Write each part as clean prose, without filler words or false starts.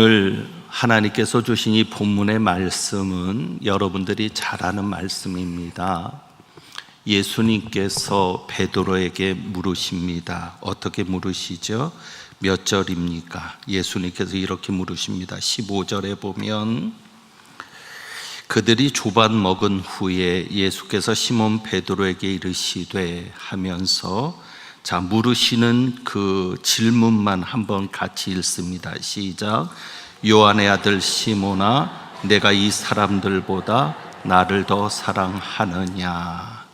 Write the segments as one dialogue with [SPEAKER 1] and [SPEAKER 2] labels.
[SPEAKER 1] 오늘 하나님께서 주신 이 본문의 말씀은 여러분들이 잘 아는 말씀입니다. 예수님께서 베드로에게 물으십니다. 어떻게 물으시죠? 몇 절입니까? 예수님께서 이렇게 물으십니다. 15절에 보면 그들이 조반 먹은 후에 예수께서 시몬 베드로에게 이르시되 하면서 물으시는 그 질문만 한번 같이 읽습니다. 시작. 요한의 아들 시몬아, 내가 이 사람들보다 나를 더 사랑하느냐?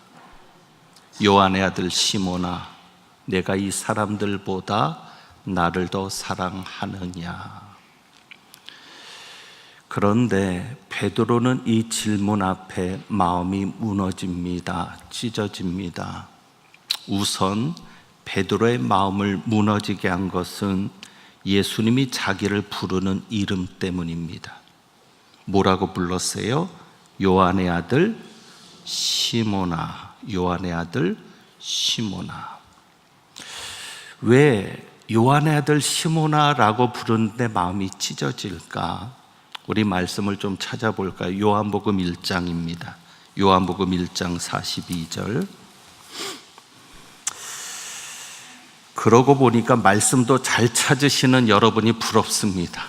[SPEAKER 1] 요한의 아들 시몬아, 내가 이 사람들보다 나를 더 사랑하느냐? 그런데 베드로는 이 질문 앞에 마음이 무너집니다. 찢어집니다. 우선 베드로의 마음을 무너지게 한 것은 예수님이 자기를 부르는 이름 때문입니다. 뭐라고 불렀어요? 요한의 아들 시몬아. 요한의 아들 시몬아. 왜 요한의 아들 시몬아라고 부르는데 마음이 찢어질까? 우리 말씀을 좀 찾아볼까요? 요한복음 1장입니다. 요한복음 1장 42절. 그러고 보니까 말씀도 잘 찾으시는 여러분이 부럽습니다.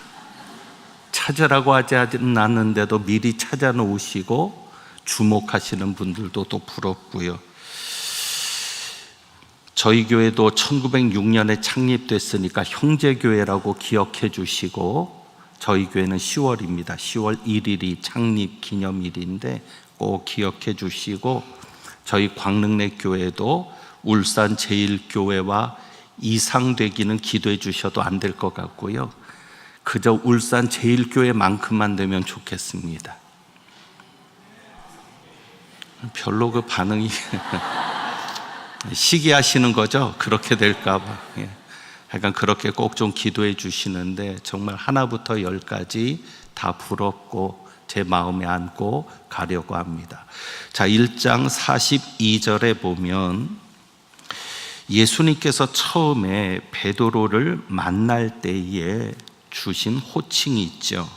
[SPEAKER 1] 찾으라고 하지 않았는데도 미리 찾아 놓으시고 주목하시는 분들도 또 부럽고요. 저희 교회도 1906년에 창립됐으니까 형제교회라고 기억해 주시고, 저희 교회는 10월입니다. 10월 1일이 창립 기념일인데 꼭 기억해 주시고, 저희 광릉내 교회도 울산 제일교회와 이상되기는 기도해 주셔도 안 될 것 같고요. 그저 울산 제일교회만큼만 되면 좋겠습니다. 별로 그 반응이 시기하시는 거죠? 그렇게 될까 봐. 약간 그렇게 꼭 좀 기도해 주시는데 정말 하나부터 열까지 다 부럽고 제 마음에 안고 가려고 합니다. 1장 42절에 보면 예수님께서 처음에 베드로를 만날 때에 주신 호칭이 있죠.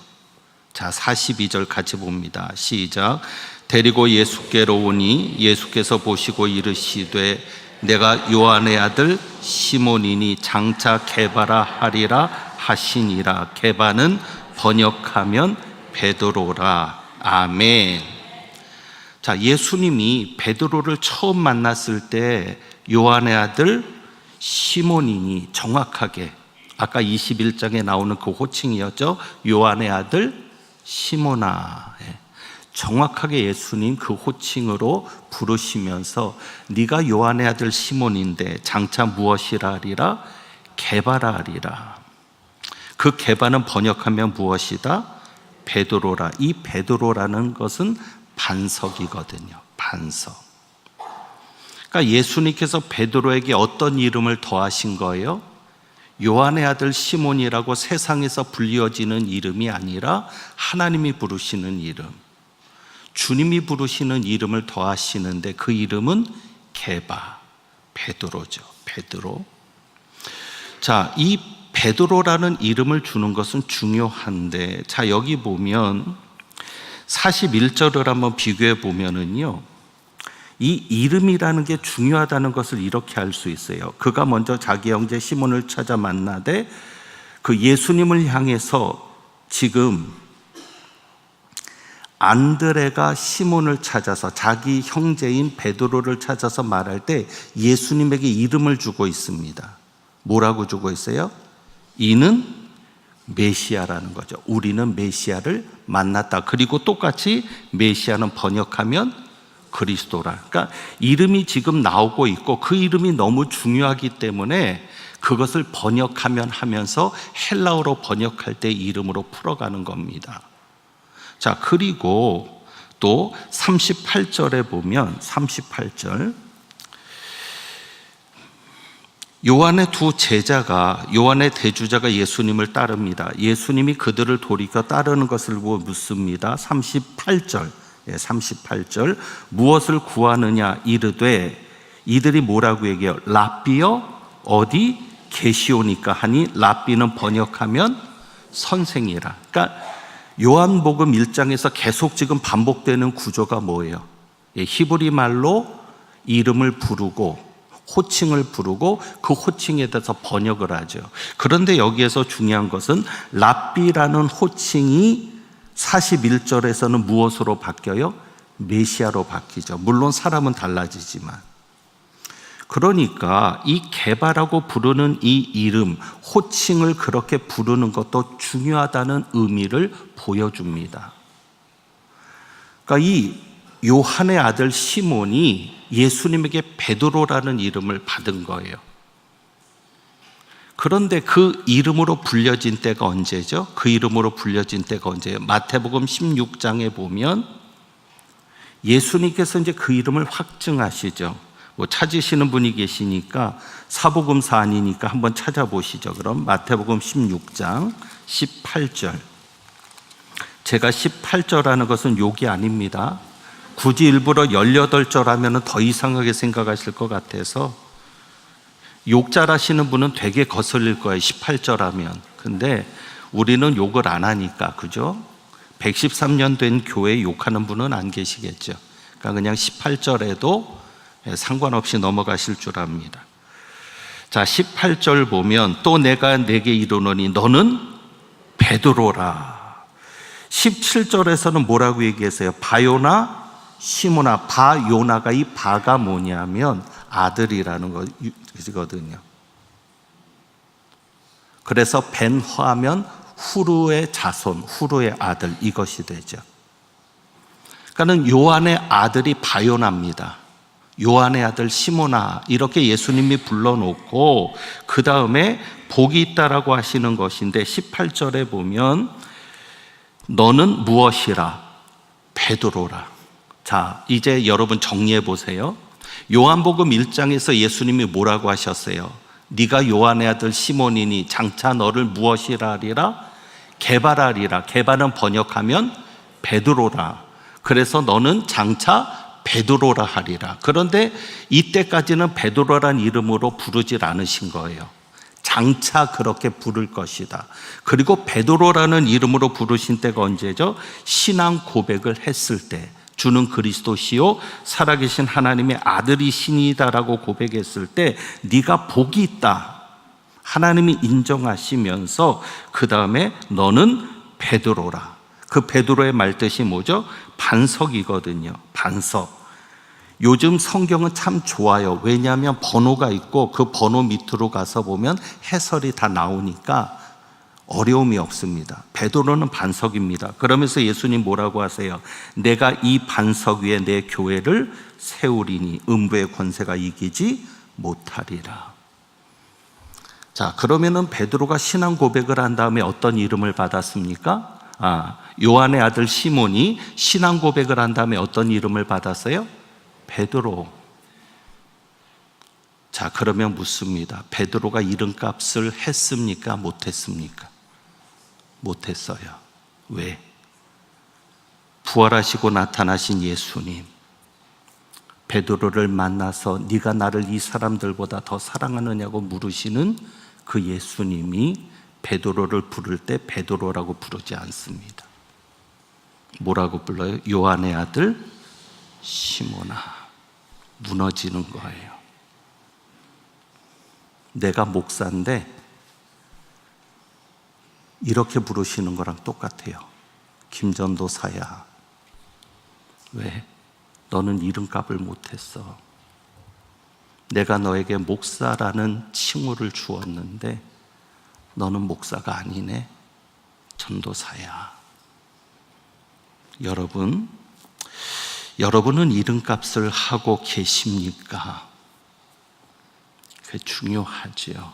[SPEAKER 1] 42절 같이 봅니다. 시작. 데리고 예수께로 오니 예수께서 보시고 이르시되 내가 요한의 아들 시몬이니 장차 게바라 하리라 하시니라. 게바는 번역하면 베드로라. 아멘. 예수님이 베드로를 처음 만났을 때 요한의 아들 시몬이니, 정확하게 아까 21장에 나오는 그 호칭이었죠. 요한의 아들 시몬아. 정확하게 예수님 그 호칭으로 부르시면서 네가 요한의 아들 시몬인데 장차 무엇이라 하리라? 게바라 하리라. 그 게바는 번역하면 무엇이다? 베드로라. 이 베드로라는 것은 반석이거든요. 반석. 그러니까 예수님께서 베드로에게 어떤 이름을 더하신 거예요? 요한의 아들 시몬이라고 세상에서 불리어지는 이름이 아니라 하나님이 부르시는 이름, 주님이 부르시는 이름을 더하시는데 그 이름은 게바, 베드로죠. 베드로. 이 베드로라는 이름을 주는 것은 중요한데, 여기 보면 41절을 한번 비교해 보면은요, 이 이름이라는 게 중요하다는 것을 이렇게 알 수 있어요. 그가 먼저 자기 형제 시몬을 찾아 만나되 그 예수님을 향해서 지금 안드레가 시몬을 찾아서 자기 형제인 베드로를 찾아서 말할 때 예수님에게 이름을 주고 있습니다. 뭐라고 주고 있어요? 이는 메시아라는 거죠. 우리는 메시아를 만났다. 그리고 똑같이 메시아는 번역하면 그리스도라. 그러니까 이름이 지금 나오고 있고 그 이름이 너무 중요하기 때문에 그것을 번역하면 하면서 헬라어로 번역할 때 이름으로 풀어가는 겁니다. 그리고 또 38절에 보면 38절 요한의 두 제자가, 요한의 대주자가 예수님을 따릅니다. 예수님이 그들을 돌이켜 따르는 것을 보고 묻습니다. 38절 무엇을 구하느냐 이르되, 이들이 뭐라고 얘기해요? 랍비여 어디 계시오니까 하니, 랍비는 번역하면 선생이라. 그러니까 요한복음 1장에서 계속 지금 반복되는 구조가 뭐예요? 히브리 말로 이름을 부르고 호칭을 부르고 그 호칭에 대해서 번역을 하죠. 그런데 여기에서 중요한 것은 랍비라는 호칭이 41절에서는 무엇으로 바뀌어요? 메시아로 바뀌죠. 물론 사람은 달라지지만. 그러니까 이 게바라고 부르는 이 이름, 호칭을 그렇게 부르는 것도 중요하다는 의미를 보여줍니다. 그러니까 이 요한의 아들 시몬이 예수님에게 베드로라는 이름을 받은 거예요. 그런데 그 이름으로 불려진 때가 언제죠? 그 이름으로 불려진 때가 언제예요? 마태복음 16장에 보면 예수님께서 이제 그 이름을 확증하시죠. 찾으시는 분이 계시니까 사복음서 아니니까 한번 찾아보시죠. 그럼 마태복음 16장 18절. 제가 18절 하는 것은 욕이 아닙니다. 굳이 일부러 18절 하면 더 이상하게 생각하실 것 같아서 욕 잘하시는 분은 되게 거슬릴 거예요. 18절 하면. 근데 우리는 욕을 안 하니까, 그죠? 113년 된 교회에 욕하는 분은 안 계시겠죠. 그러니까 그냥 18절에도 상관없이 넘어가실 줄 압니다. 자, 18절 보면 또 내가 내게 이르노니 너는 베드로라. 17절에서는 뭐라고 얘기했어요? 바요나 시모나. 바요나가, 이 바가 뭐냐면 아들이라는 것이거든요. 그래서 벤화하면 후르의 자손, 후르의 아들, 이것이 되죠. 그러니까 요한의 아들이 바요나입니다. 요한의 아들 시모나, 이렇게 예수님이 불러놓고 그 다음에 복이 있다라고 하시는 것인데 18절에 보면 너는 무엇이라? 베드로라. 자, 이제 여러분 정리해 보세요. 요한복음 1장에서 예수님이 뭐라고 하셨어요? 네가 요한의 아들 시몬이니 장차 너를 무엇이라 하리라? 게바라리라. 게바는 번역하면 베드로라. 그래서 너는 장차 베드로라 하리라. 그런데 이때까지는 베드로란 이름으로 부르질 않으신 거예요. 장차 그렇게 부를 것이다. 그리고 베드로라는 이름으로 부르신 때가 언제죠? 신앙 고백을 했을 때, 주는 그리스도시요 살아계신 하나님의 아들이시니다라고 고백했을 때 네가 복이 있다, 하나님이 인정하시면서 그 다음에 너는 베드로라. 그 베드로의 말뜻이 뭐죠? 반석이거든요. 반석. 요즘 성경은 참 좋아요. 왜냐하면 번호가 있고 그 번호 밑으로 가서 보면 해설이 다 나오니까 어려움이 없습니다. 베드로는 반석입니다. 그러면서 예수님 뭐라고 하세요? 내가 이 반석 위에 내 교회를 세우리니 음부의 권세가 이기지 못하리라. 자, 그러면은 베드로가 신앙 고백을 한 다음에 어떤 이름을 받았습니까? 요한의 아들 시몬이 신앙 고백을 한 다음에 어떤 이름을 받았어요? 베드로. 자, 그러면 묻습니다. 베드로가 이름값을 했습니까? 못했습니까? 못했어요. 왜? 부활하시고 나타나신 예수님, 베드로를 만나서 네가 나를 이 사람들보다 더 사랑하느냐고 물으시는 그 예수님이 베드로를 부를 때 베드로라고 부르지 않습니다. 뭐라고 불러요? 요한의 아들 시몬아. 무너지는 거예요. 내가 목사인데 이렇게 부르시는 거랑 똑같아요. 김전도사야. 왜? 너는 이름값을 못했어. 내가 너에게 목사라는 칭호를 주었는데 너는 목사가 아니네. 전도사야. 여러분은 이름값을 하고 계십니까? 그게 중요하지요.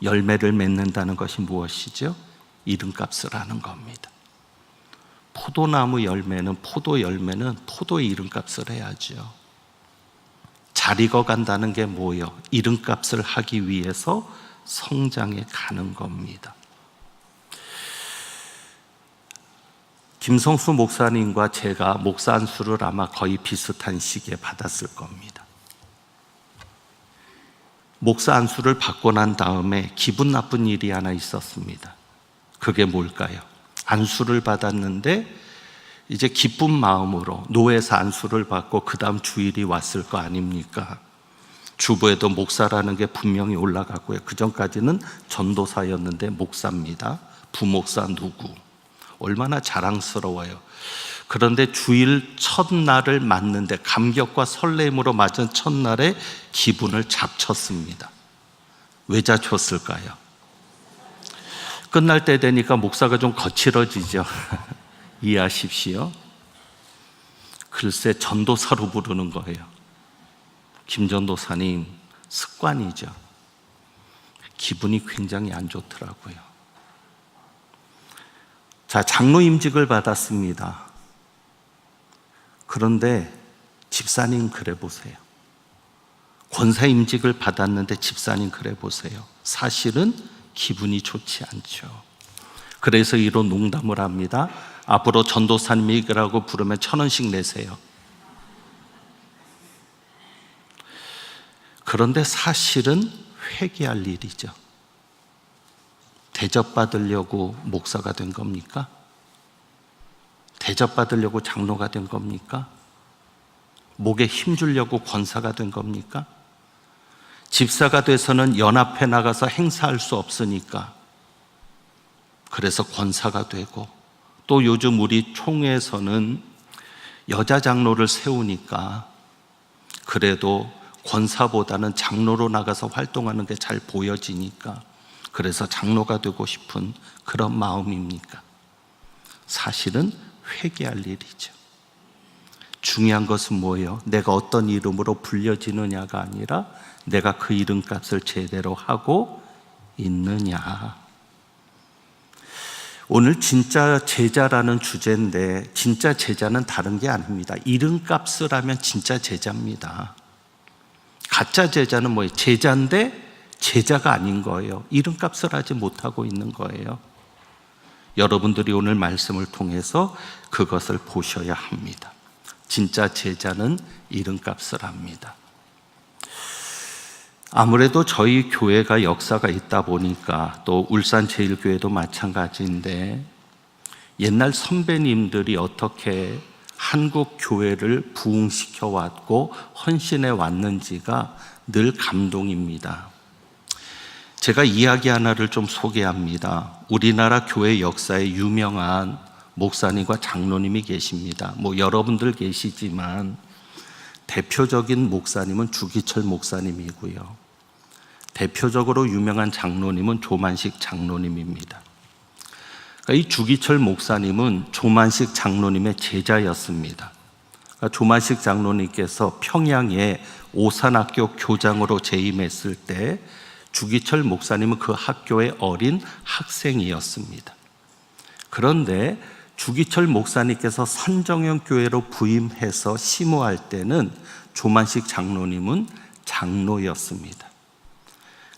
[SPEAKER 1] 열매를 맺는다는 것이 무엇이죠? 이름값을 하는 겁니다. 포도나무 열매는, 포도 열매는 포도의 이름값을 해야죠. 잘 익어간다는 게 뭐예요? 이름값을 하기 위해서 성장해 가는 겁니다. 김성수 목사님과 제가 목사 안수를 아마 거의 비슷한 시기에 받았을 겁니다. 목사 안수를 받고 난 다음에 기분 나쁜 일이 하나 있었습니다. 그게 뭘까요? 안수를 받았는데 이제 기쁜 마음으로 노회에서 안수를 받고 그 다음 주일이 왔을 거 아닙니까? 주보에도 목사라는 게 분명히 올라가고요. 그 전까지는 전도사였는데 목사입니다. 부목사 누구? 얼마나 자랑스러워요. 그런데 주일 첫날을 맞는데 감격과 설렘으로 맞은 첫날에 기분을 잡쳤습니다. 왜 잡쳤을까요? 끝날 때 되니까 목사가 좀 거칠어지죠. 이해하십시오. 글쎄 전도사로 부르는 거예요. 김전도사님, 습관이죠. 기분이 굉장히 안 좋더라고요. 자, 장로 임직을 받았습니다. 그런데 집사님 그래 보세요. 권사 임직을 받았는데 집사님 그래 보세요. 사실은 기분이 좋지 않죠. 그래서 이런 농담을 합니다. 앞으로 전도사님이라고 부르면 1,000원씩 내세요. 그런데 사실은 회개할 일이죠. 대접받으려고 목사가 된 겁니까? 대접받으려고 장로가 된 겁니까? 목에 힘주려고 권사가 된 겁니까? 집사가 돼서는 연합회 나가서 행사할 수 없으니까 그래서 권사가 되고, 또 요즘 우리 총회에서는 여자 장로를 세우니까 그래도 권사보다는 장로로 나가서 활동하는 게 잘 보여지니까 그래서 장로가 되고 싶은 그런 마음입니까? 사실은 회개할 일이죠. 중요한 것은 뭐예요? 내가 어떤 이름으로 불려지느냐가 아니라 내가 그 이름값을 제대로 하고 있느냐. 오늘 진짜 제자라는 주제인데 진짜 제자는 다른 게 아닙니다. 이름값을 하면 진짜 제자입니다. 가짜 제자는 뭐예요? 제자인데 제자가 아닌 거예요. 이름값을 하지 못하고 있는 거예요. 여러분들이 오늘 말씀을 통해서 그것을 보셔야 합니다. 진짜 제자는 이름값을 합니다. 아무래도 저희 교회가 역사가 있다 보니까 또 울산제일교회도 마찬가지인데 옛날 선배님들이 어떻게 한국 교회를 부흥시켜 왔고 헌신해 왔는지가 늘 감동입니다. 제가 이야기 하나를 좀 소개합니다. 우리나라 교회 역사에 유명한 목사님과 장로님이 계십니다. 여러분들 계시지만 대표적인 목사님은 주기철 목사님이고요. 대표적으로 유명한 장로님은 조만식 장로님입니다. 이 주기철 목사님은 조만식 장로님의 제자였습니다. 조만식 장로님께서 평양에 오산학교 교장으로 재임했을 때 주기철 목사님은 그 학교의 어린 학생이었습니다. 그런데 주기철 목사님께서 선정형 교회로 부임해서 심호할 때는 조만식 장로님은 장로였습니다.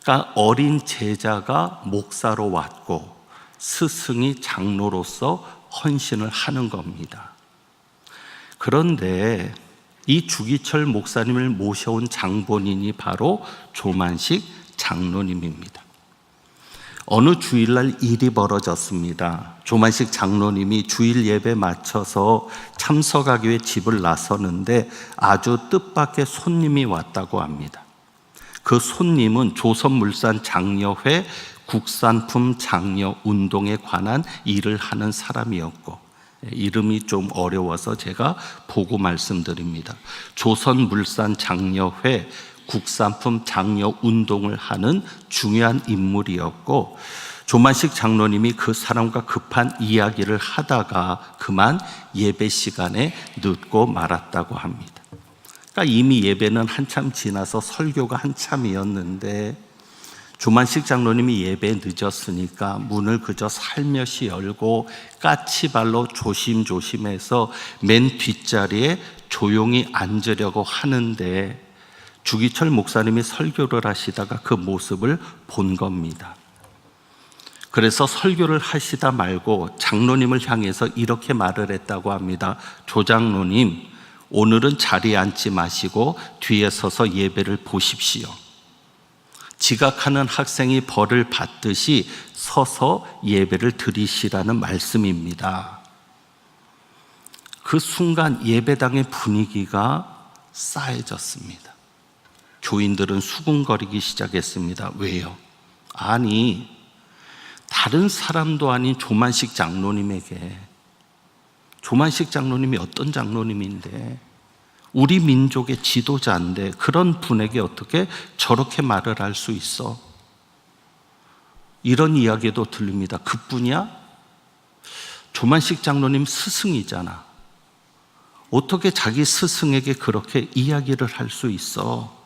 [SPEAKER 1] 그러니까 어린 제자가 목사로 왔고 스승이 장로로서 헌신을 하는 겁니다. 그런데 이 주기철 목사님을 모셔온 장본인이 바로 조만식 장로님입니다. 어느 주일날 일이 벌어졌습니다. 조만식 장로님이 주일 예배 마쳐서 참석하기 위해 집을 나서는데 아주 뜻밖의 손님이 왔다고 합니다. 그 손님은 조선물산 장려회 국산품 장려 운동에 관한 일을 하는 사람이었고, 이름이 좀 어려워서 제가 보고 말씀드립니다. 조선물산 장려회 국산품 장려 운동을 하는 중요한 인물이었고, 조만식 장로님이 그 사람과 급한 이야기를 하다가 그만 예배 시간에 늦고 말았다고 합니다. 그러니까 이미 예배는 한참 지나서 설교가 한참이었는데 조만식 장로님이 예배에 늦었으니까 문을 그저 살며시 열고 까치발로 조심조심해서 맨 뒷자리에 조용히 앉으려고 하는데 주기철 목사님이 설교를 하시다가 그 모습을 본 겁니다. 그래서 설교를 하시다 말고 장로님을 향해서 이렇게 말을 했다고 합니다. 조장로님, 오늘은 자리에 앉지 마시고 뒤에 서서 예배를 보십시오. 지각하는 학생이 벌을 받듯이 서서 예배를 드리시라는 말씀입니다. 그 순간 예배당의 분위기가 싸해졌습니다. 교인들은 수군거리기 시작했습니다. 왜요? 아니, 다른 사람도 아닌 조만식 장로님에게, 조만식 장로님이 어떤 장로님인데, 우리 민족의 지도자인데 그런 분에게 어떻게 저렇게 말을 할 수 있어? 이런 이야기도 들립니다. 그뿐이야? 조만식 장로님 스승이잖아. 어떻게 자기 스승에게 그렇게 이야기를 할 수 있어?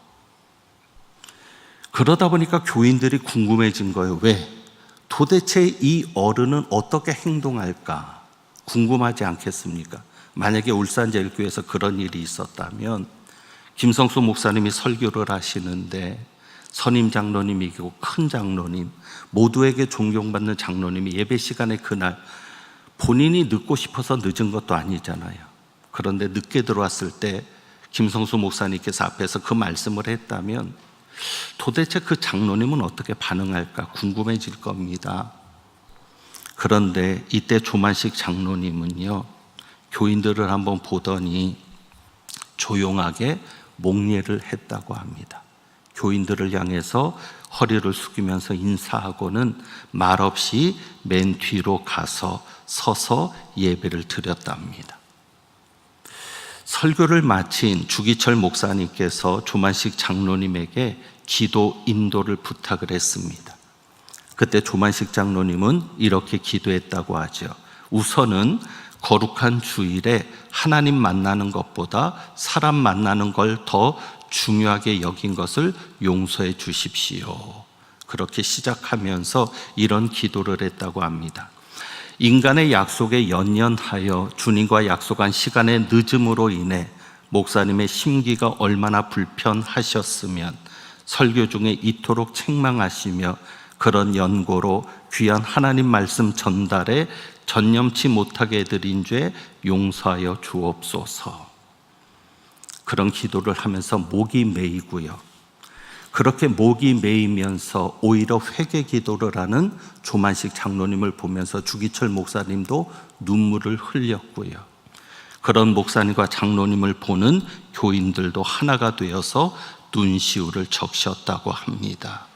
[SPEAKER 1] 그러다 보니까 교인들이 궁금해진 거예요. 왜? 도대체 이 어른은 어떻게 행동할까? 궁금하지 않겠습니까? 만약에 울산제일교회에서 그런 일이 있었다면 김성수 목사님이 설교를 하시는데 선임 장로님이고 큰 장로님, 모두에게 존경받는 장로님이 예배 시간에 그날 본인이 늦고 싶어서 늦은 것도 아니잖아요. 그런데 늦게 들어왔을 때 김성수 목사님께서 앞에서 그 말씀을 했다면 도대체 그 장로님은 어떻게 반응할까 궁금해질 겁니다. 그런데 이때 조만식 장로님은요, 교인들을 한번 보더니 조용하게 목례를 했다고 합니다. 교인들을 향해서 허리를 숙이면서 인사하고는 말없이 맨 뒤로 가서 서서 예배를 드렸답니다. 설교를 마친 주기철 목사님께서 조만식 장로님에게 기도 인도를 부탁을 했습니다. 그때 조만식 장로님은 이렇게 기도했다고 하죠. 우선은 거룩한 주일에 하나님 만나는 것보다 사람 만나는 걸 더 중요하게 여긴 것을 용서해 주십시오. 그렇게 시작하면서 이런 기도를 했다고 합니다. 인간의 약속에 연연하여 주님과 약속한 시간의 늦음으로 인해 목사님의 심기가 얼마나 불편하셨으면 설교 중에 이토록 책망하시며 그런 연고로 귀한 하나님 말씀 전달에 전념치 못하게 해드린 죄 용서하여 주옵소서. 그런 기도를 하면서 목이 메이고요. 그렇게 목이 메이면서 오히려 회개 기도를 하는 조만식 장로님을 보면서 주기철 목사님도 눈물을 흘렸고요. 그런 목사님과 장로님을 보는 교인들도 하나가 되어서 눈시울을 적셨다고 합니다.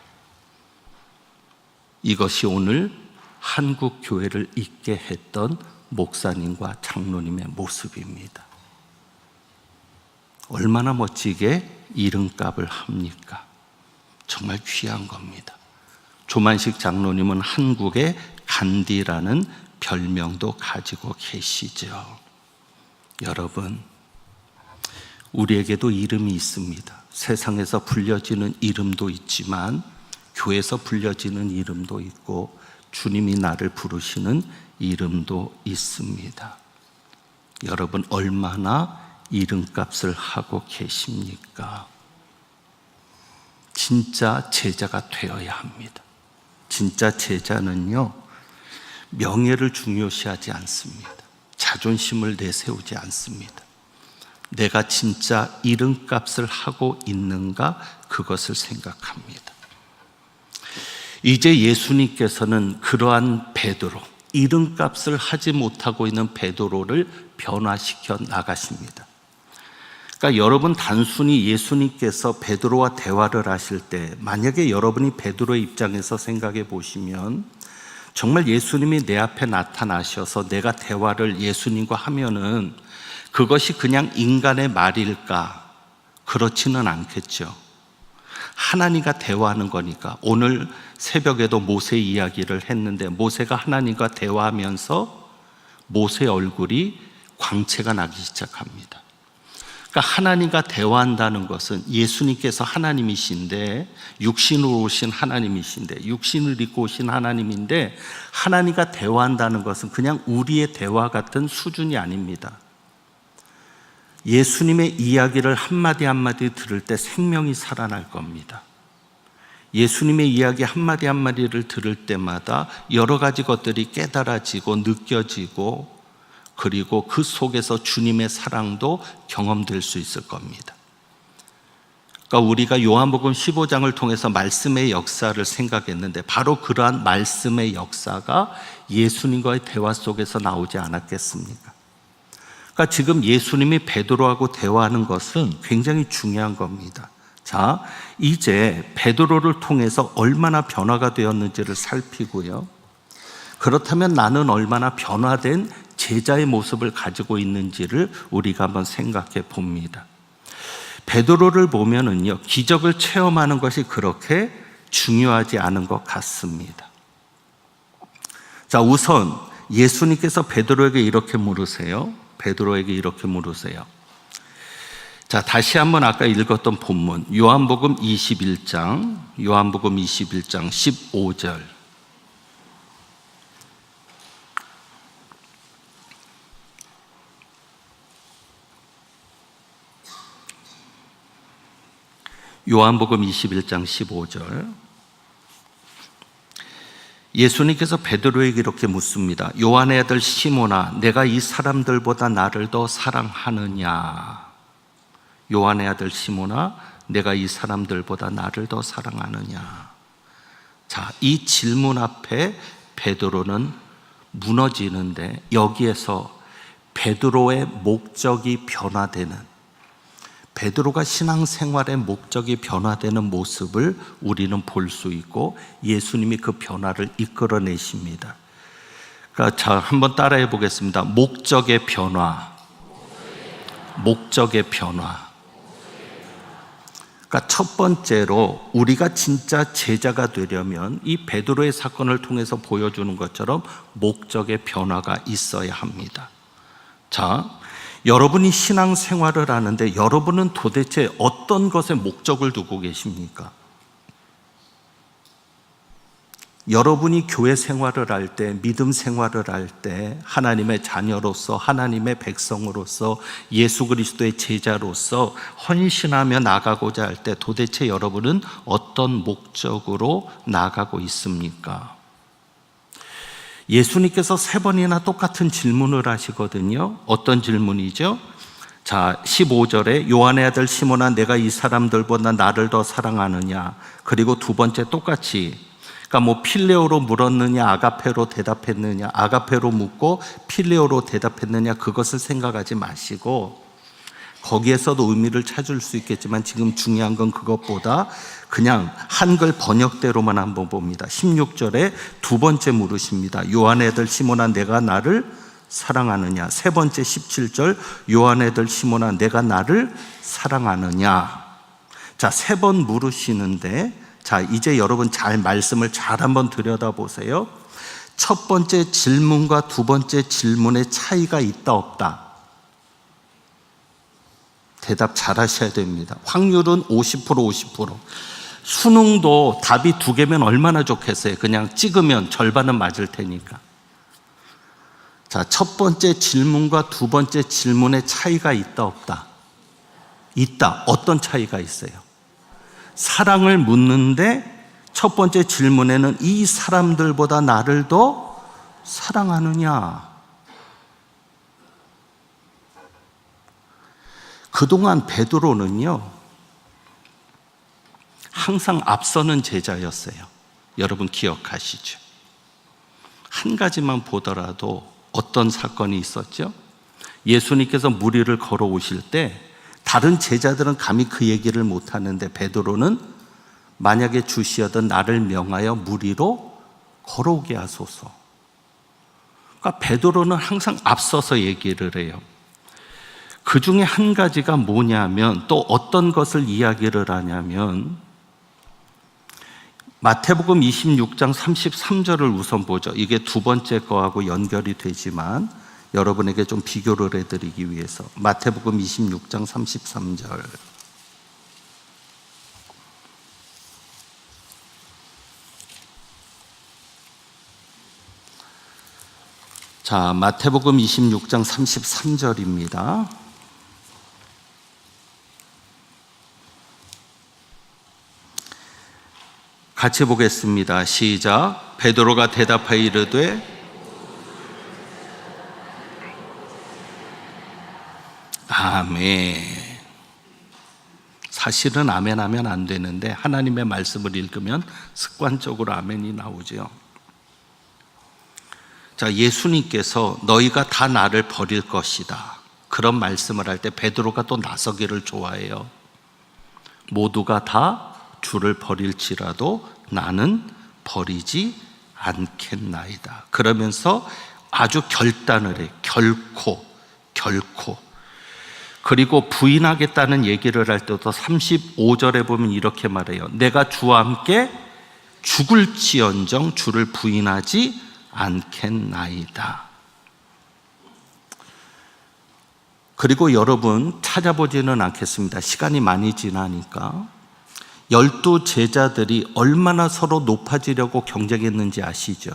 [SPEAKER 1] 이것이 오늘 한국 교회를 있게 했던 목사님과 장로님의 모습입니다. 얼마나 멋지게 이름값을 합니까? 정말 귀한 겁니다. 조만식 장로님은 한국의 간디라는 별명도 가지고 계시죠. 여러분, 우리에게도 이름이 있습니다. 세상에서 불려지는 이름도 있지만 교회에서 불려지는 이름도 있고 주님이 나를 부르시는 이름도 있습니다. 여러분, 얼마나 이름값을 하고 계십니까? 진짜 제자가 되어야 합니다. 진짜 제자는요, 명예를 중요시하지 않습니다. 자존심을 내세우지 않습니다. 내가 진짜 이름값을 하고 있는가, 그것을 생각합니다. 이제 예수님께서는 그러한 베드로, 이름값을 하지 못하고 있는 베드로를 변화시켜 나가십니다. 그러니까 여러분, 단순히 예수님께서 베드로와 대화를 하실 때 만약에 여러분이 베드로의 입장에서 생각해 보시면 정말 예수님이 내 앞에 나타나셔서 내가 대화를 예수님과 하면은 그것이 그냥 인간의 말일까? 그렇지는 않겠죠. 하나님과 대화하는 거니까. 오늘 새벽에도 모세 이야기를 했는데 모세가 하나님과 대화하면서 모세의 얼굴이 광채가 나기 시작합니다. 그러니까 하나님과 대화한다는 것은 예수님께서 하나님이신데, 육신으로 오신 하나님이신데, 육신을 입고 오신 하나님인데, 하나님과 대화한다는 것은 그냥 우리의 대화 같은 수준이 아닙니다. 예수님의 이야기를 한마디 한마디 들을 때 생명이 살아날 겁니다. 예수님의 이야기 한마디 한마디를 들을 때마다 여러 가지 것들이 깨달아지고 느껴지고, 그리고 그 속에서 주님의 사랑도 경험될 수 있을 겁니다. 그러니까 우리가 요한복음 15장을 통해서 말씀의 역사를 생각했는데 바로 그러한 말씀의 역사가 예수님과의 대화 속에서 나오지 않았겠습니까? 그러니까 지금 예수님이 베드로하고 대화하는 것은 굉장히 중요한 겁니다. 자, 이제 베드로를 통해서 얼마나 변화가 되었는지를 살피고요. 그렇다면 나는 얼마나 변화된 제자의 모습을 가지고 있는지를 우리가 한번 생각해 봅니다. 베드로를 보면은요, 기적을 체험하는 것이 그렇게 중요하지 않은 것 같습니다. 자, 우선 예수님께서 베드로에게 이렇게 물으세요. 자, 다시 한번 아까 읽었던 본문 요한복음 21장 15절. 요한복음 21장 15절. 예수님께서 베드로에게 이렇게 묻습니다. 요한의 아들 시몬아, 내가 이 사람들보다 나를 더 사랑하느냐? 요한의 아들 시몬아, 내가 이 사람들보다 나를 더 사랑하느냐? 자, 이 질문 앞에 베드로는 무너지는데 여기에서 베드로의 목적이 변화되는, 베드로가 신앙생활의 목적이 변화되는 모습을 우리는 볼 수 있고 예수님이 그 변화를 이끌어내십니다. 그러니까 자, 한번 따라해 보겠습니다. 목적의 변화. 그러니까 첫 번째로 우리가 진짜 제자가 되려면 이 베드로의 사건을 통해서 보여주는 것처럼 목적의 변화가 있어야 합니다. 자, 여러분이 신앙생활을 하는데 여러분은 도대체 어떤 것에 목적을 두고 계십니까? 여러분이 교회 생활을 할 때, 믿음 생활을 할 때, 하나님의 자녀로서, 하나님의 백성으로서, 예수 그리스도의 제자로서 헌신하며 나가고자 할 때 도대체 여러분은 어떤 목적으로 나가고 있습니까? 예수님께서 3번이나 똑같은 질문을 하시거든요. 어떤 질문이죠? 자, 15절에 요한의 아들 시몬아, 내가 이 사람들보다 나를 더 사랑하느냐? 그리고 두 번째 똑같이, 그러니까 뭐 필레오로 물었느냐, 아가페로 대답했느냐, 아가페로 묻고 필레오로 대답했느냐, 그것을 생각하지 마시고 거기에서도 의미를 찾을 수 있겠지만 지금 중요한 건 그것보다 그냥 한글 번역대로만 한번 봅니다. 16절에 두 번째 물으십니다. 요한의 아들 시몬아, 내가 나를 사랑하느냐? 세 번째 17절, 요한의 아들 시몬아, 내가 나를 사랑하느냐? 자, 3번 물으시는데, 자, 이제 여러분 잘 말씀을 잘 한번 들여다보세요. 첫 번째 질문과 두 번째 질문의 차이가 있다 없다? 대답 잘 하셔야 됩니다. 확률은 50%. 수능도 답이 2개면 얼마나 좋겠어요? 그냥 찍으면 절반은 맞을 테니까. 자, 첫 번째 질문과 두 번째 질문의 차이가 있다 없다? 있다. 어떤 차이가 있어요? 사랑을 묻는데 첫 번째 질문에는 이 사람들보다 나를 더 사랑하느냐? 그동안 베드로는요, 항상 앞서는 제자였어요. 여러분 기억하시죠? 한 가지만 보더라도 어떤 사건이 있었죠? 예수님께서 물 위를 걸어오실 때 다른 제자들은 감히 그 얘기를 못하는데 베드로는 만약에 주시어던 나를 명하여 물 위로 걸어오게 하소서. 그러니까 베드로는 항상 앞서서 얘기를 해요. 그 중에 한 가지가 뭐냐면, 또 어떤 것을 이야기를 하냐면, 마태복음 26장 33절을 우선 보죠. 이게 두 번째 거하고 연결이 되지만 여러분에게 좀 비교를 해드리기 위해서. 마태복음 26장 33절. 자, 마태복음 26장 33절입니다. 같이 보겠습니다. 시작. 베드로가 대답하여 이르되 아멘. 사실은 아멘 하면 안 되는데 하나님의 말씀을 읽으면 습관적으로 아멘이 나오죠. 자, 예수님께서 너희가 다 나를 버릴 것이다, 그런 말씀을 할 때 베드로가 또 나서기를 좋아해요. 모두가 다 주를 버릴지라도 나는 버리지 않겠나이다. 그러면서 아주 결단을 해. 결코. 그리고 부인하겠다는 얘기를 할 때도 35절에 보면 이렇게 말해요. 내가 주와 함께 죽을지언정 주를 부인하지 않겠나이다. 그리고 여러분, 찾아보지는 않겠습니다. 시간이 많이 지나니까. 12 제자들이 얼마나 서로 높아지려고 경쟁했는지 아시죠?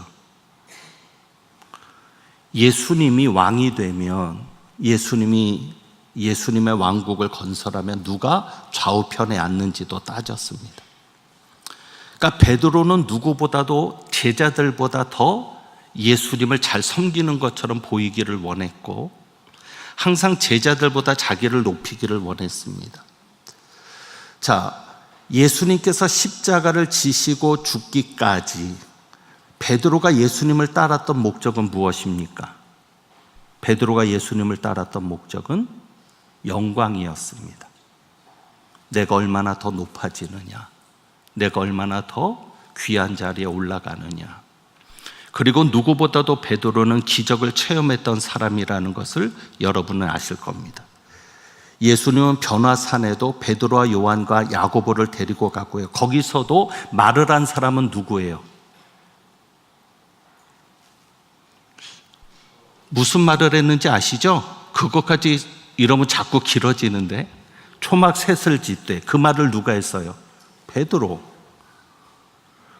[SPEAKER 1] 예수님이 왕이 되면, 예수님의 왕국을 건설하면 누가 좌우편에 앉는지도 따졌습니다. 그러니까 베드로는 누구보다도 제자들보다 더 예수님을 잘 섬기는 것처럼 보이기를 원했고, 항상 제자들보다 자기를 높이기를 원했습니다. 자, 예수님께서 십자가를 지시고 죽기까지 베드로가 예수님을 따랐던 목적은 무엇입니까? 베드로가 예수님을 따랐던 목적은 영광이었습니다. 내가 얼마나 더 높아지느냐, 내가 얼마나 더 귀한 자리에 올라가느냐. 그리고 누구보다도 베드로는 기적을 체험했던 사람이라는 것을 여러분은 아실 겁니다. 예수님은 변화산에도 베드로와 요한과 야고보를 데리고 가고요. 거기서도 말을 한 사람은 누구예요? 무슨 말을 했는지 아시죠? 그것까지 이러면 자꾸 길어지는데, 초막 셋을 짓되 그 말을 누가 했어요? 베드로.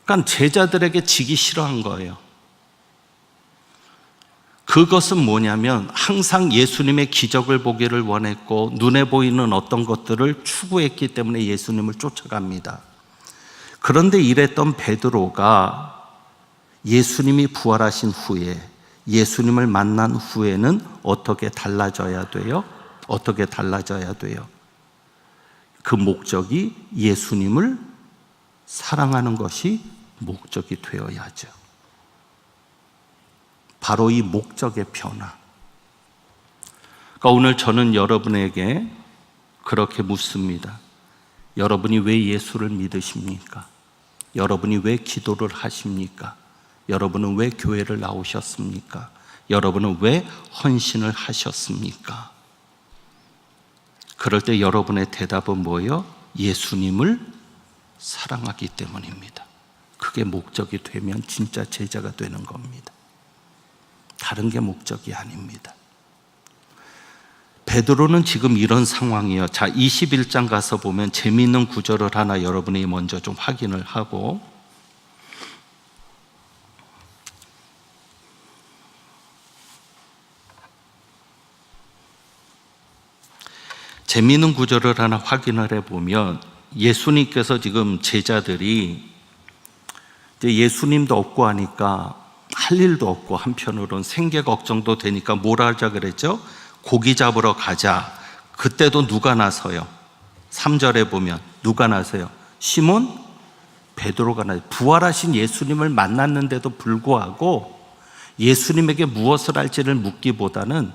[SPEAKER 1] 그러니까 제자들에게 지기 싫어한 거예요. 그것은 뭐냐면 항상 예수님의 기적을 보기를 원했고 눈에 보이는 어떤 것들을 추구했기 때문에 예수님을 쫓아갑니다. 그런데 이랬던 베드로가 예수님이 부활하신 후에, 예수님을 만난 후에는 어떻게 달라져야 돼요? 어떻게 달라져야 돼요? 그 목적이 예수님을 사랑하는 것이 목적이 되어야죠. 바로 이 목적의 변화. 그러니까 오늘 저는 여러분에게 그렇게 묻습니다. 여러분이 왜 예수를 믿으십니까? 여러분이 왜 기도를 하십니까? 여러분은 왜 교회를 나오셨습니까? 여러분은 왜 헌신을 하셨습니까? 그럴 때 여러분의 대답은 뭐예요? 예수님을 사랑하기 때문입니다. 그게 목적이 되면 진짜 제자가 되는 겁니다. 다른 게 목적이 아닙니다. 베드로는 지금 이런 상황이에요. 자, 21장 가서 보면 재미있는 구절을 하나 여러분이 먼저 좀 확인을 하고, 재미있는 구절을 하나 확인을 해보면 예수님께서 지금 제자들이 이제 예수님도 없고 하니까 할 일도 없고 한편으로는 생계 걱정도 되니까 뭘 하자 그랬죠? 고기 잡으러 가자. 그때도 누가 나서요? 3절에 보면 누가 나서요? 시몬 베드로가 나서요. 부활하신 예수님을 만났는데도 불구하고 예수님에게 무엇을 할지를 묻기보다는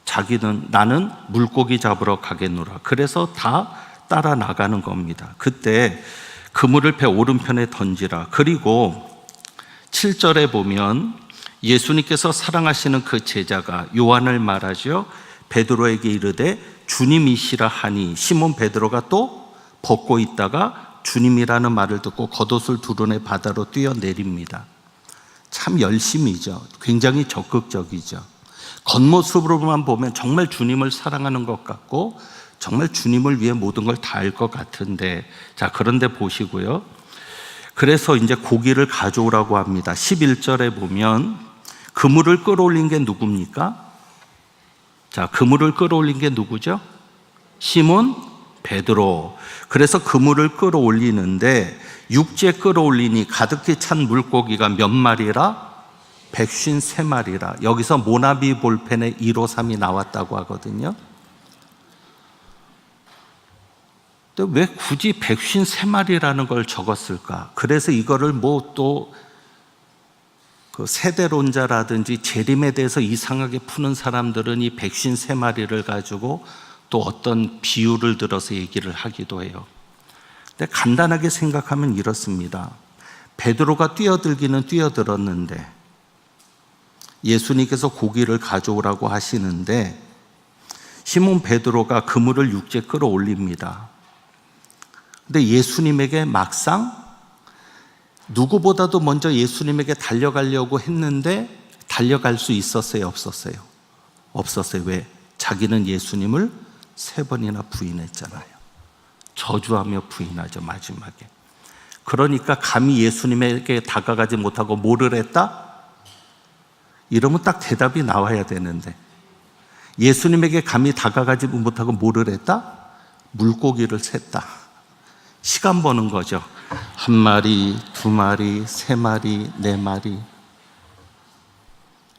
[SPEAKER 1] 자기는 나는 물고기 잡으러 가겠노라. 그래서 다 따라 나가는 겁니다. 그때 그물을 배 오른편에 던지라. 그리고 7절에 보면 예수님께서 사랑하시는 그 제자가 요한을 말하죠. 베드로에게 이르되 주님이시라 하니 시몬 베드로가 또 벗고 있다가 주님이라는 말을 듣고 겉옷을 두르네 바다로 뛰어내립니다. 참 열심이죠. 굉장히 적극적이죠. 겉모습으로만 보면 정말 주님을 사랑하는 것 같고 정말 주님을 위해 모든 걸 다할 것 같은데, 자, 그런데 보시고요. 그래서 이제 고기를 가져오라고 합니다. 11절에 보면 그물을 끌어올린 게 누굽니까? 자, 그물을 끌어올린 게 누구죠? 시몬 베드로. 그래서 그물을 끌어올리는데 육지에 끌어올리니 가득히 찬 물고기가 몇 마리라? 153마리라. 여기서 모나비 볼펜의 153이 나왔다고 하거든요. 근데 왜 굳이 153마리라는 걸 적었을까? 그래서 이거를 그 세대론자라든지 재림에 대해서 이상하게 푸는 사람들은 이 153마리를 가지고 또 어떤 비유를 들어서 얘기를 하기도 해요. 근데 간단하게 생각하면 이렇습니다. 베드로가 뛰어들기는 뛰어들었는데 예수님께서 고기를 가져오라고 하시는데 시몬 베드로가 그물을 육지에 끌어올립니다. 근데 예수님에게 막상 누구보다도 먼저 예수님에게 달려가려고 했는데 달려갈 수 있었어요? 없었어요? 없었어요. 왜? 자기는 예수님을 3번이나 부인했잖아요. 저주하며 부인하죠, 마지막에. 그러니까 감히 예수님에게 다가가지 못하고 뭐를 했다? 이러면 딱 대답이 나와야 되는데 예수님에게 감히 다가가지 못하고 뭐를 했다? 물고기를 샜다. 시간 버는 거죠. 1마리, 2마리, 3마리, 4마리.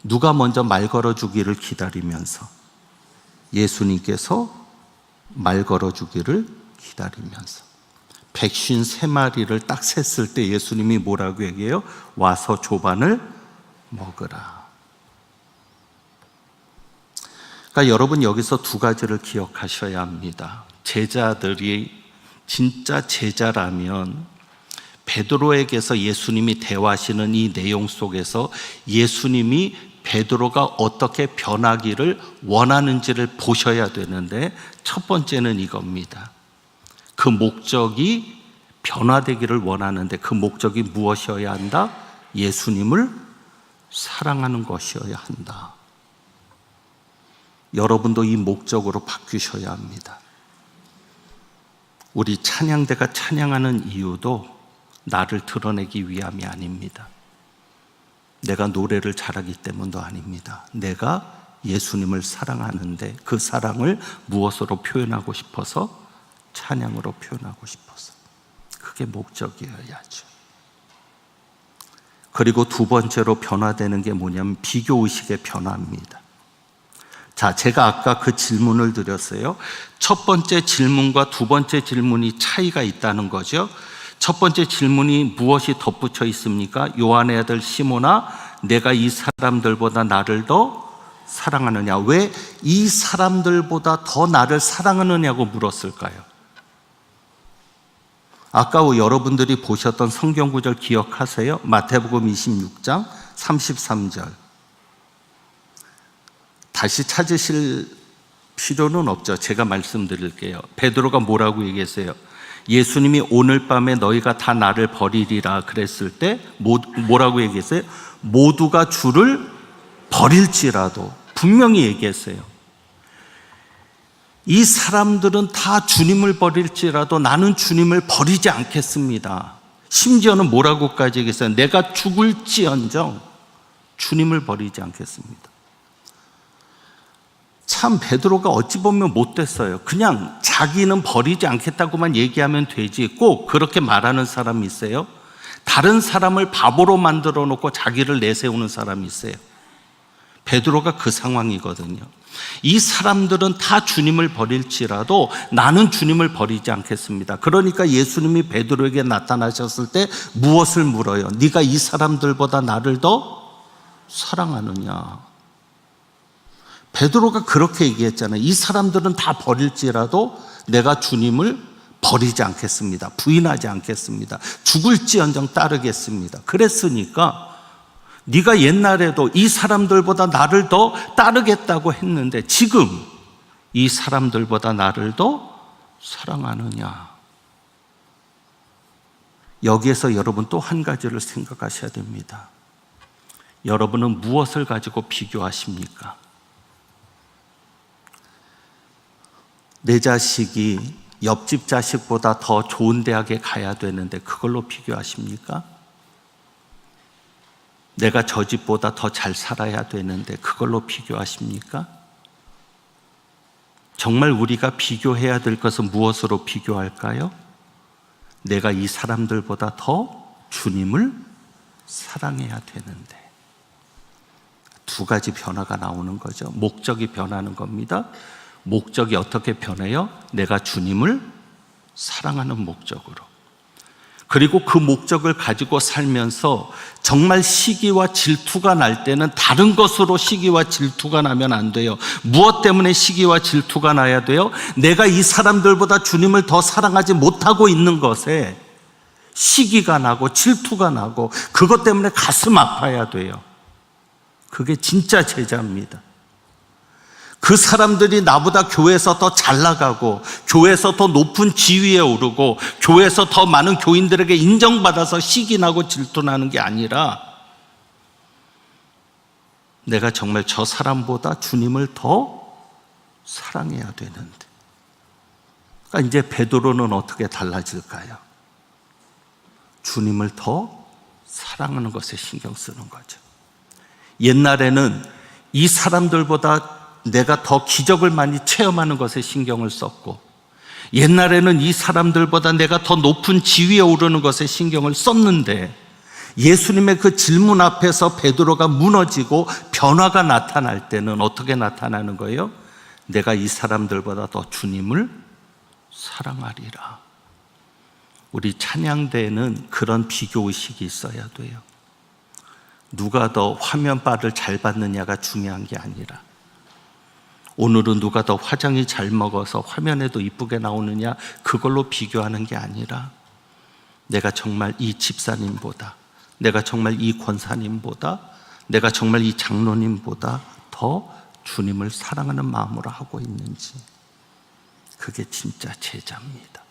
[SPEAKER 1] 누가 먼저 말 걸어주기를 기다리면서 예수님께서 말 걸어주기를 기다리면서 153마리를 딱 셌을 때 예수님이 뭐라고 얘기해요? 와서 조반을 먹으라. 그러니까 여러분 여기서 2가지를 기억하셔야 합니다. 제자들이 진짜 제자라면 베드로에게서 예수님이 대화하시는 이 내용 속에서 예수님이 베드로가 어떻게 변하기를 원하는지를 보셔야 되는데 첫 번째는 이겁니다. 그 목적이 변화되기를 원하는데 그 목적이 무엇이어야 한다? 예수님을 사랑하는 것이어야 한다. 여러분도 이 목적으로 바뀌셔야 합니다. 우리 찬양대가 찬양하는 이유도 나를 드러내기 위함이 아닙니다. 내가 노래를 잘하기 때문도 아닙니다. 내가 예수님을 사랑하는데 그 사랑을 무엇으로 표현하고 싶어서? 찬양으로 표현하고 싶어서. 그게 목적이어야죠. 그리고 2번째로 변화되는 게 뭐냐면 비교의식의 변화입니다. 자, 제가 아까 그 질문을 드렸어요. 첫 번째 질문과 2번째 질문이 차이가 있다는 거죠. 첫 번째 질문이 무엇이 덧붙여 있습니까? 요한의 아들 시몬아, 내가 이 사람들보다 나를 더 사랑하느냐? 왜 이 사람들보다 더 나를 사랑하느냐고 물었을까요? 아까 여러분들이 보셨던 성경 구절 기억하세요? 마태복음 26장 33절. 다시 찾으실 필요는 없죠. 제가 말씀드릴게요. 베드로가 뭐라고 얘기했어요? 예수님이 오늘 밤에 너희가 다 나를 버리리라 그랬을 때 뭐라고 얘기했어요? 모두가 주를 버릴지라도. 분명히 얘기했어요. 이 사람들은 다 주님을 버릴지라도 나는 주님을 버리지 않겠습니다. 심지어는 뭐라고까지 얘기했어요? 내가 죽을지언정 주님을 버리지 않겠습니다. 참 베드로가 어찌 보면 못됐어요. 그냥 자기는 버리지 않겠다고만 얘기하면 되지 꼭 그렇게 말하는 사람이 있어요. 다른 사람을 바보로 만들어 놓고 자기를 내세우는 사람이 있어요. 베드로가 그 상황이거든요. 이 사람들은 다 주님을 버릴지라도 나는 주님을 버리지 않겠습니다. 그러니까 예수님이 베드로에게 나타나셨을 때 무엇을 물어요? 네가 이 사람들보다 나를 더 사랑하느냐? 베드로가 그렇게 얘기했잖아요. 이 사람들은 다 버릴지라도 내가 주님을 버리지 않겠습니다. 부인하지 않겠습니다. 죽을지언정 따르겠습니다. 그랬으니까 네가 옛날에도 이 사람들보다 나를 더 따르겠다고 했는데 지금 이 사람들보다 나를 더 사랑하느냐? 여기에서 여러분 또 한 가지를 생각하셔야 됩니다. 여러분은 무엇을 가지고 비교하십니까? 내 자식이 옆집 자식보다 더 좋은 대학에 가야 되는데 그걸로 비교하십니까? 내가 저 집보다 더 잘 살아야 되는데 그걸로 비교하십니까? 정말 우리가 비교해야 될 것은 무엇으로 비교할까요? 내가 이 사람들보다 더 주님을 사랑해야 되는데. 2가지 변화가 나오는 거죠. 목적이 변하는 겁니다. 목적이 어떻게 변해요? 내가 주님을 사랑하는 목적으로. 그리고 그 목적을 가지고 살면서 정말 시기와 질투가 날 때는 다른 것으로 시기와 질투가 나면 안 돼요. 무엇 때문에 시기와 질투가 나야 돼요? 내가 이 사람들보다 주님을 더 사랑하지 못하고 있는 것에 시기가 나고 질투가 나고 그것 때문에 가슴 아파야 돼요. 그게 진짜 제자입니다. 그 사람들이 나보다 교회에서 더 잘 나가고 교회에서 더 높은 지위에 오르고 교회에서 더 많은 교인들에게 인정받아서 시기 나고 질투 나는 게 아니라 내가 정말 저 사람보다 주님을 더 사랑해야 되는데. 그러니까 이제 베드로는 어떻게 달라질까요? 주님을 더 사랑하는 것에 신경 쓰는 거죠. 옛날에는 이 사람들보다 내가 더 기적을 많이 체험하는 것에 신경을 썼고, 옛날에는 이 사람들보다 내가 더 높은 지위에 오르는 것에 신경을 썼는데, 예수님의 그 질문 앞에서 베드로가 무너지고 변화가 나타날 때는 어떻게 나타나는 거예요? 내가 이 사람들보다 더 주님을 사랑하리라. 우리 찬양대에는 그런 비교의식이 있어야 돼요. 누가 더 화면빨을 잘 받느냐가 중요한 게 아니라, 오늘은 누가 더 화장이 잘 먹어서 화면에도 이쁘게 나오느냐, 그걸로 비교하는 게 아니라 내가 정말 이 집사님보다, 내가 정말 이 권사님보다, 내가 정말 이 장로님보다 더 주님을 사랑하는 마음으로 하고 있는지, 그게 진짜 제자입니다.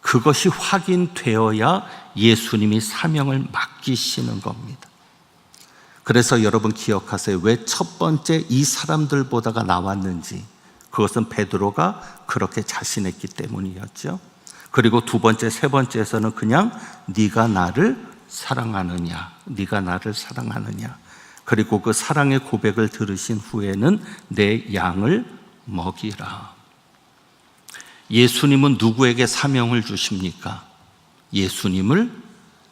[SPEAKER 1] 그것이 확인되어야 예수님이 사명을 맡기시는 겁니다. 그래서 여러분 기억하세요. 왜 첫 번째 이 사람들보다가 나왔는지. 그것은 베드로가 그렇게 자신했기 때문이었죠. 그리고 두 번째, 세 번째에서는 그냥 네가 나를 사랑하느냐, 네가 나를 사랑하느냐. 그리고 그 사랑의 고백을 들으신 후에는 내 양을 먹이라. 예수님은 누구에게 사명을 주십니까? 예수님을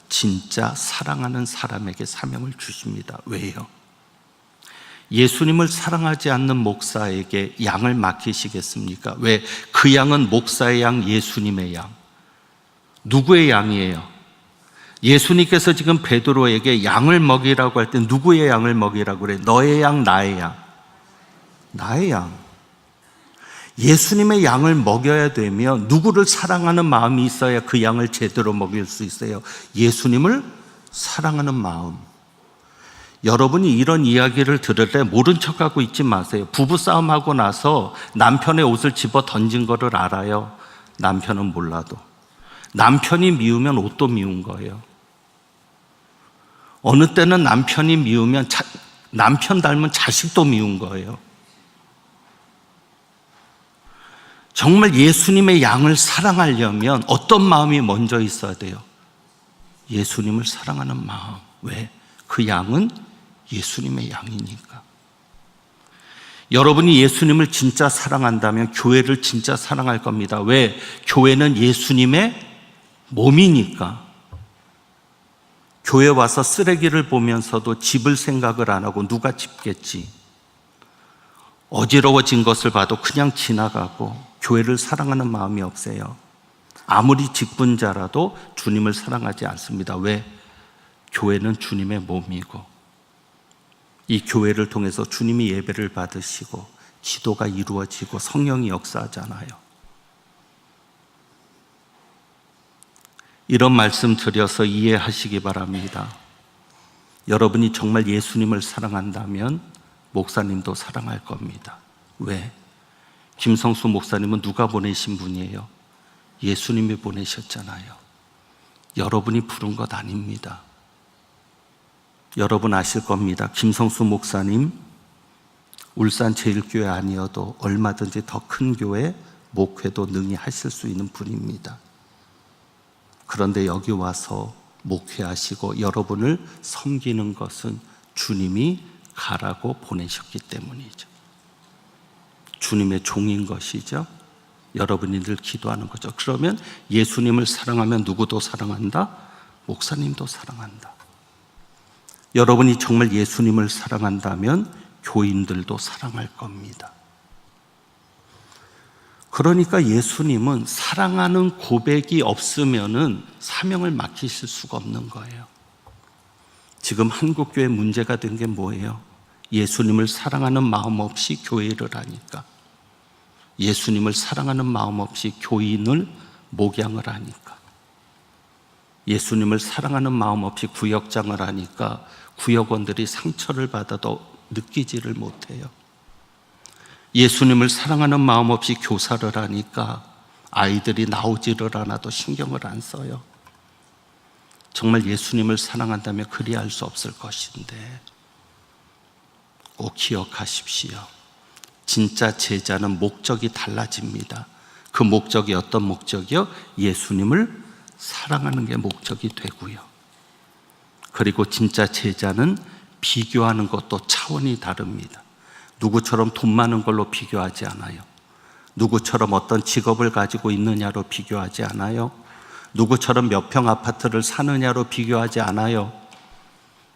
[SPEAKER 1] 진짜 사랑하는 사람에게 사명을 주십니다. 왜요? 예수님을 사랑하지 않는 목사에게 양을 맡기시겠습니까? 왜? 그 양은 목사의 양, 예수님의 양. 누구의 양이에요? 예수님께서 지금 베드로에게 양을 먹이라고 할 때 누구의 양을 먹이라고 그래요? 너의 양, 나의 양. 나의 양. 예수님의 양을 먹여야 되면 누구를 사랑하는 마음이 있어야 그 양을 제대로 먹일 수 있어요? 예수님을 사랑하는 마음. 여러분이 이런 이야기를 들을 때 모른 척하고 있지 마세요. 부부싸움하고 나서 남편의 옷을 집어 던진 거를 알아요. 남편은 몰라도. 남편이 미우면 옷도 미운 거예요. 어느 때는 남편이 미우면 남편 닮은 자식도 미운 거예요. 정말 예수님의 양을 사랑하려면 어떤 마음이 먼저 있어야 돼요? 예수님을 사랑하는 마음. 왜? 그 양은 예수님의 양이니까. 여러분이 예수님을 진짜 사랑한다면 교회를 진짜 사랑할 겁니다. 왜? 교회는 예수님의 몸이니까. 교회 와서 쓰레기를 보면서도 집을 생각을 안 하고 누가 집겠지. 어지러워진 것을 봐도 그냥 지나가고 교회를 사랑하는 마음이 없어요. 아무리 직분자라도 주님을 사랑하지 않습니다. 왜? 교회는 주님의 몸이고 이 교회를 통해서 주님이 예배를 받으시고 기도가 이루어지고 성령이 역사하잖아요. 이런 말씀 드려서 이해하시기 바랍니다. 여러분이 정말 예수님을 사랑한다면 목사님도 사랑할 겁니다. 왜? 김성수 목사님은 누가 보내신 분이에요? 예수님이 보내셨잖아요. 여러분이 부른 것 아닙니다. 여러분 아실 겁니다. 김성수 목사님 울산 제일교회 아니어도 얼마든지 더 큰 교회 목회도 능히 하실 수 있는 분입니다. 그런데 여기 와서 목회하시고 여러분을 섬기는 것은 주님이 가라고 보내셨기 때문이죠. 주님의 종인 것이죠. 여러분이 늘 기도하는 거죠. 그러면 예수님을 사랑하면 누구도 사랑한다? 목사님도 사랑한다. 여러분이 정말 예수님을 사랑한다면 교인들도 사랑할 겁니다. 그러니까 예수님은 사랑하는 고백이 없으면은 사명을 맡기실 수가 없는 거예요. 지금 한국교회 문제가 된 게 뭐예요? 예수님을 사랑하는 마음 없이 교회를 하니까, 예수님을 사랑하는 마음 없이 교인을 목양을 하니까, 예수님을 사랑하는 마음 없이 구역장을 하니까 구역원들이 상처를 받아도 느끼지를 못해요. 예수님을 사랑하는 마음 없이 교사를 하니까 아이들이 나오지를 않아도 신경을 안 써요. 정말 예수님을 사랑한다면 그리할 수 없을 것인데, 꼭 기억하십시오. 진짜 제자는 목적이 달라집니다. 그 목적이 어떤 목적이요? 예수님을 사랑하는 게 목적이 되고요. 그리고 진짜 제자는 비교하는 것도 차원이 다릅니다. 누구처럼 돈 많은 걸로 비교하지 않아요. 누구처럼 어떤 직업을 가지고 있느냐로 비교하지 않아요. 누구처럼 몇 평 아파트를 사느냐로 비교하지 않아요.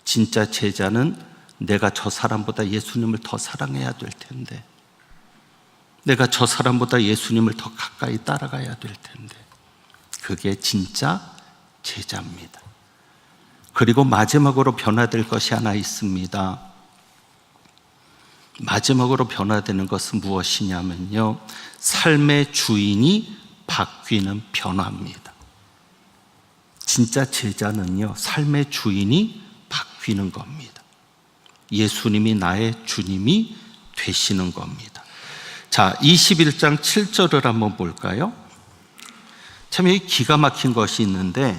[SPEAKER 1] 진짜 제자는 내가 저 사람보다 예수님을 더 사랑해야 될 텐데, 내가 저 사람보다 예수님을 더 가까이 따라가야 될 텐데, 그게 진짜 제자입니다. 그리고 마지막으로 변화될 것이 하나 있습니다. 마지막으로 변화되는 것은 무엇이냐면요, 삶의 주인이 바뀌는 변화입니다. 진짜 제자는요, 삶의 주인이 바뀌는 겁니다. 예수님이 나의 주님이 되시는 겁니다. 자, 21장 7절을 한번 볼까요? 참 여기 기가 막힌 것이 있는데,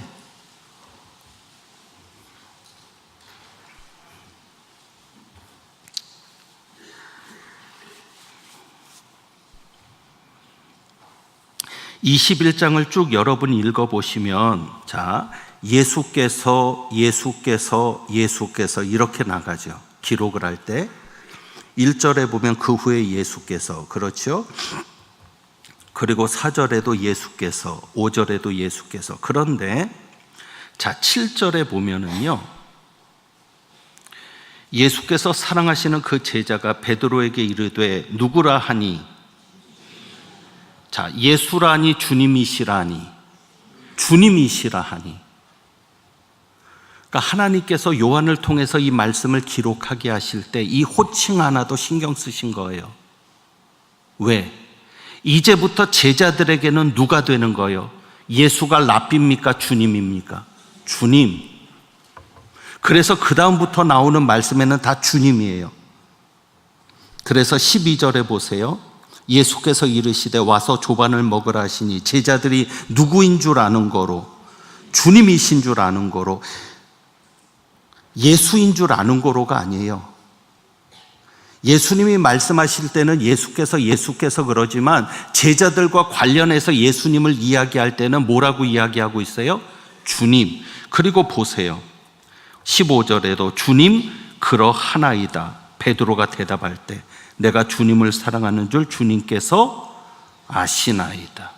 [SPEAKER 1] (21장을) 쭉 여러분 읽어보시면, 자, 예수께서 이렇게 나가죠. 기록을 할 때 1절에 보면 그 후에 예수께서, 그렇죠? 그리고 4절에도 예수께서, 5절에도 예수께서. 그런데 자, 7절에 보면은요, 예수께서 사랑하시는 그 제자가 베드로에게 이르되 누구라 하니, 자, 예수라니 주님이시라니, 주님이시라 하니. 그러니까 하나님께서 요한을 통해서 이 말씀을 기록하게 하실 때 이 호칭 하나도 신경 쓰신 거예요. 왜? 이제부터 제자들에게는 누가 되는 거예요? 예수가 랍비입니까? 주님입니까? 주님. 그래서 그 다음부터 나오는 말씀에는 다 주님이에요. 그래서 12절에 보세요. 예수께서 이르시되 와서 조반을 먹으라 하시니, 제자들이 누구인 줄 아는 거로, 주님이신 줄 아는 거로, 예수인 줄 아는 거로가 아니에요. 예수님이 말씀하실 때는 예수께서 그러지만 제자들과 관련해서 예수님을 이야기할 때는 뭐라고 이야기하고 있어요? 주님. 그리고 보세요, 15절에도 주님 그러하나이다. 베드로가 대답할 때 내가 주님을 사랑하는 줄 주님께서 아시나이다.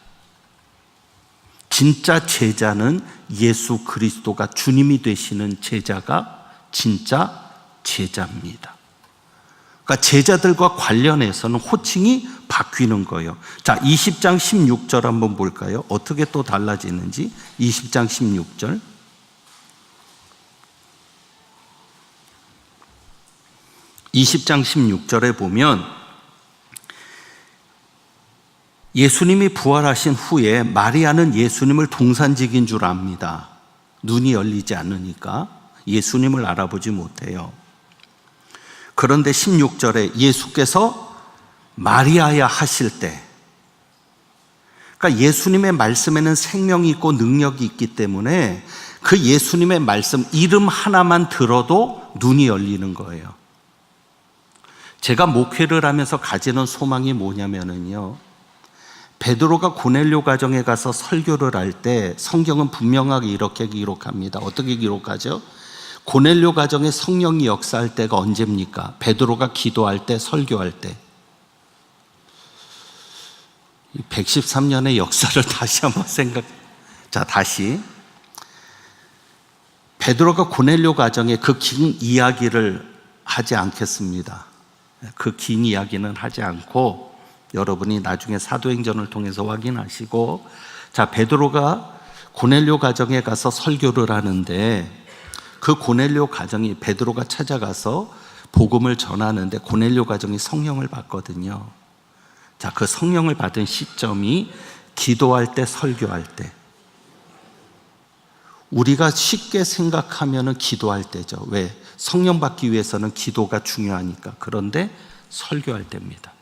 [SPEAKER 1] 진짜 제자는 예수 그리스도가 주님이 되시는 제자가 진짜 제자입니다. 그러니까 제자들과 관련해서는 호칭이 바뀌는 거예요. 자, 20장 16절 한번 볼까요? 어떻게 또 달라지는지. 20장 16절. (20장 16절에) 보면 예수님이 부활하신 후에 마리아는 예수님을 동산직인 줄 압니다. 눈이 열리지 않으니까 예수님을 알아보지 못해요. 그런데 16절에 예수께서 마리아야 하실 때, 그러니까 예수님의 말씀에는 생명이 있고 능력이 있기 때문에 그 예수님의 말씀 이름 하나만 들어도 눈이 열리는 거예요. 제가 목회를 하면서 가지는 소망이 뭐냐면요, 베드로가 고넬료 가정에 가서 설교를 할 때 성경은 분명하게 이렇게 기록합니다. 어떻게 기록하죠? 고넬료 가정에 성령이 역사할 때가 언제입니까? 베드로가 기도할 때, 설교할 때. 113년의 역사를 다시 한번 자, 다시. 베드로가 고넬료 가정에 그 긴 이야기를 하지 않겠습니다. 그 긴 이야기는 하지 않고 여러분이 나중에 사도행전을 통해서 확인하시고, 자, 베드로가 고넬료 가정에 가서 설교를 하는데, 그 고넬료 가정이 베드로가 찾아가서 복음을 전하는데 고넬료 가정이 성령을 받거든요. 자, 그 성령을 받은 시점이 기도할 때, 설교할 때. 우리가 쉽게 생각하면은 기도할 때죠. 왜? 성령 받기 위해서는 기도가 중요하니까. 그런데 설교할 때입니다.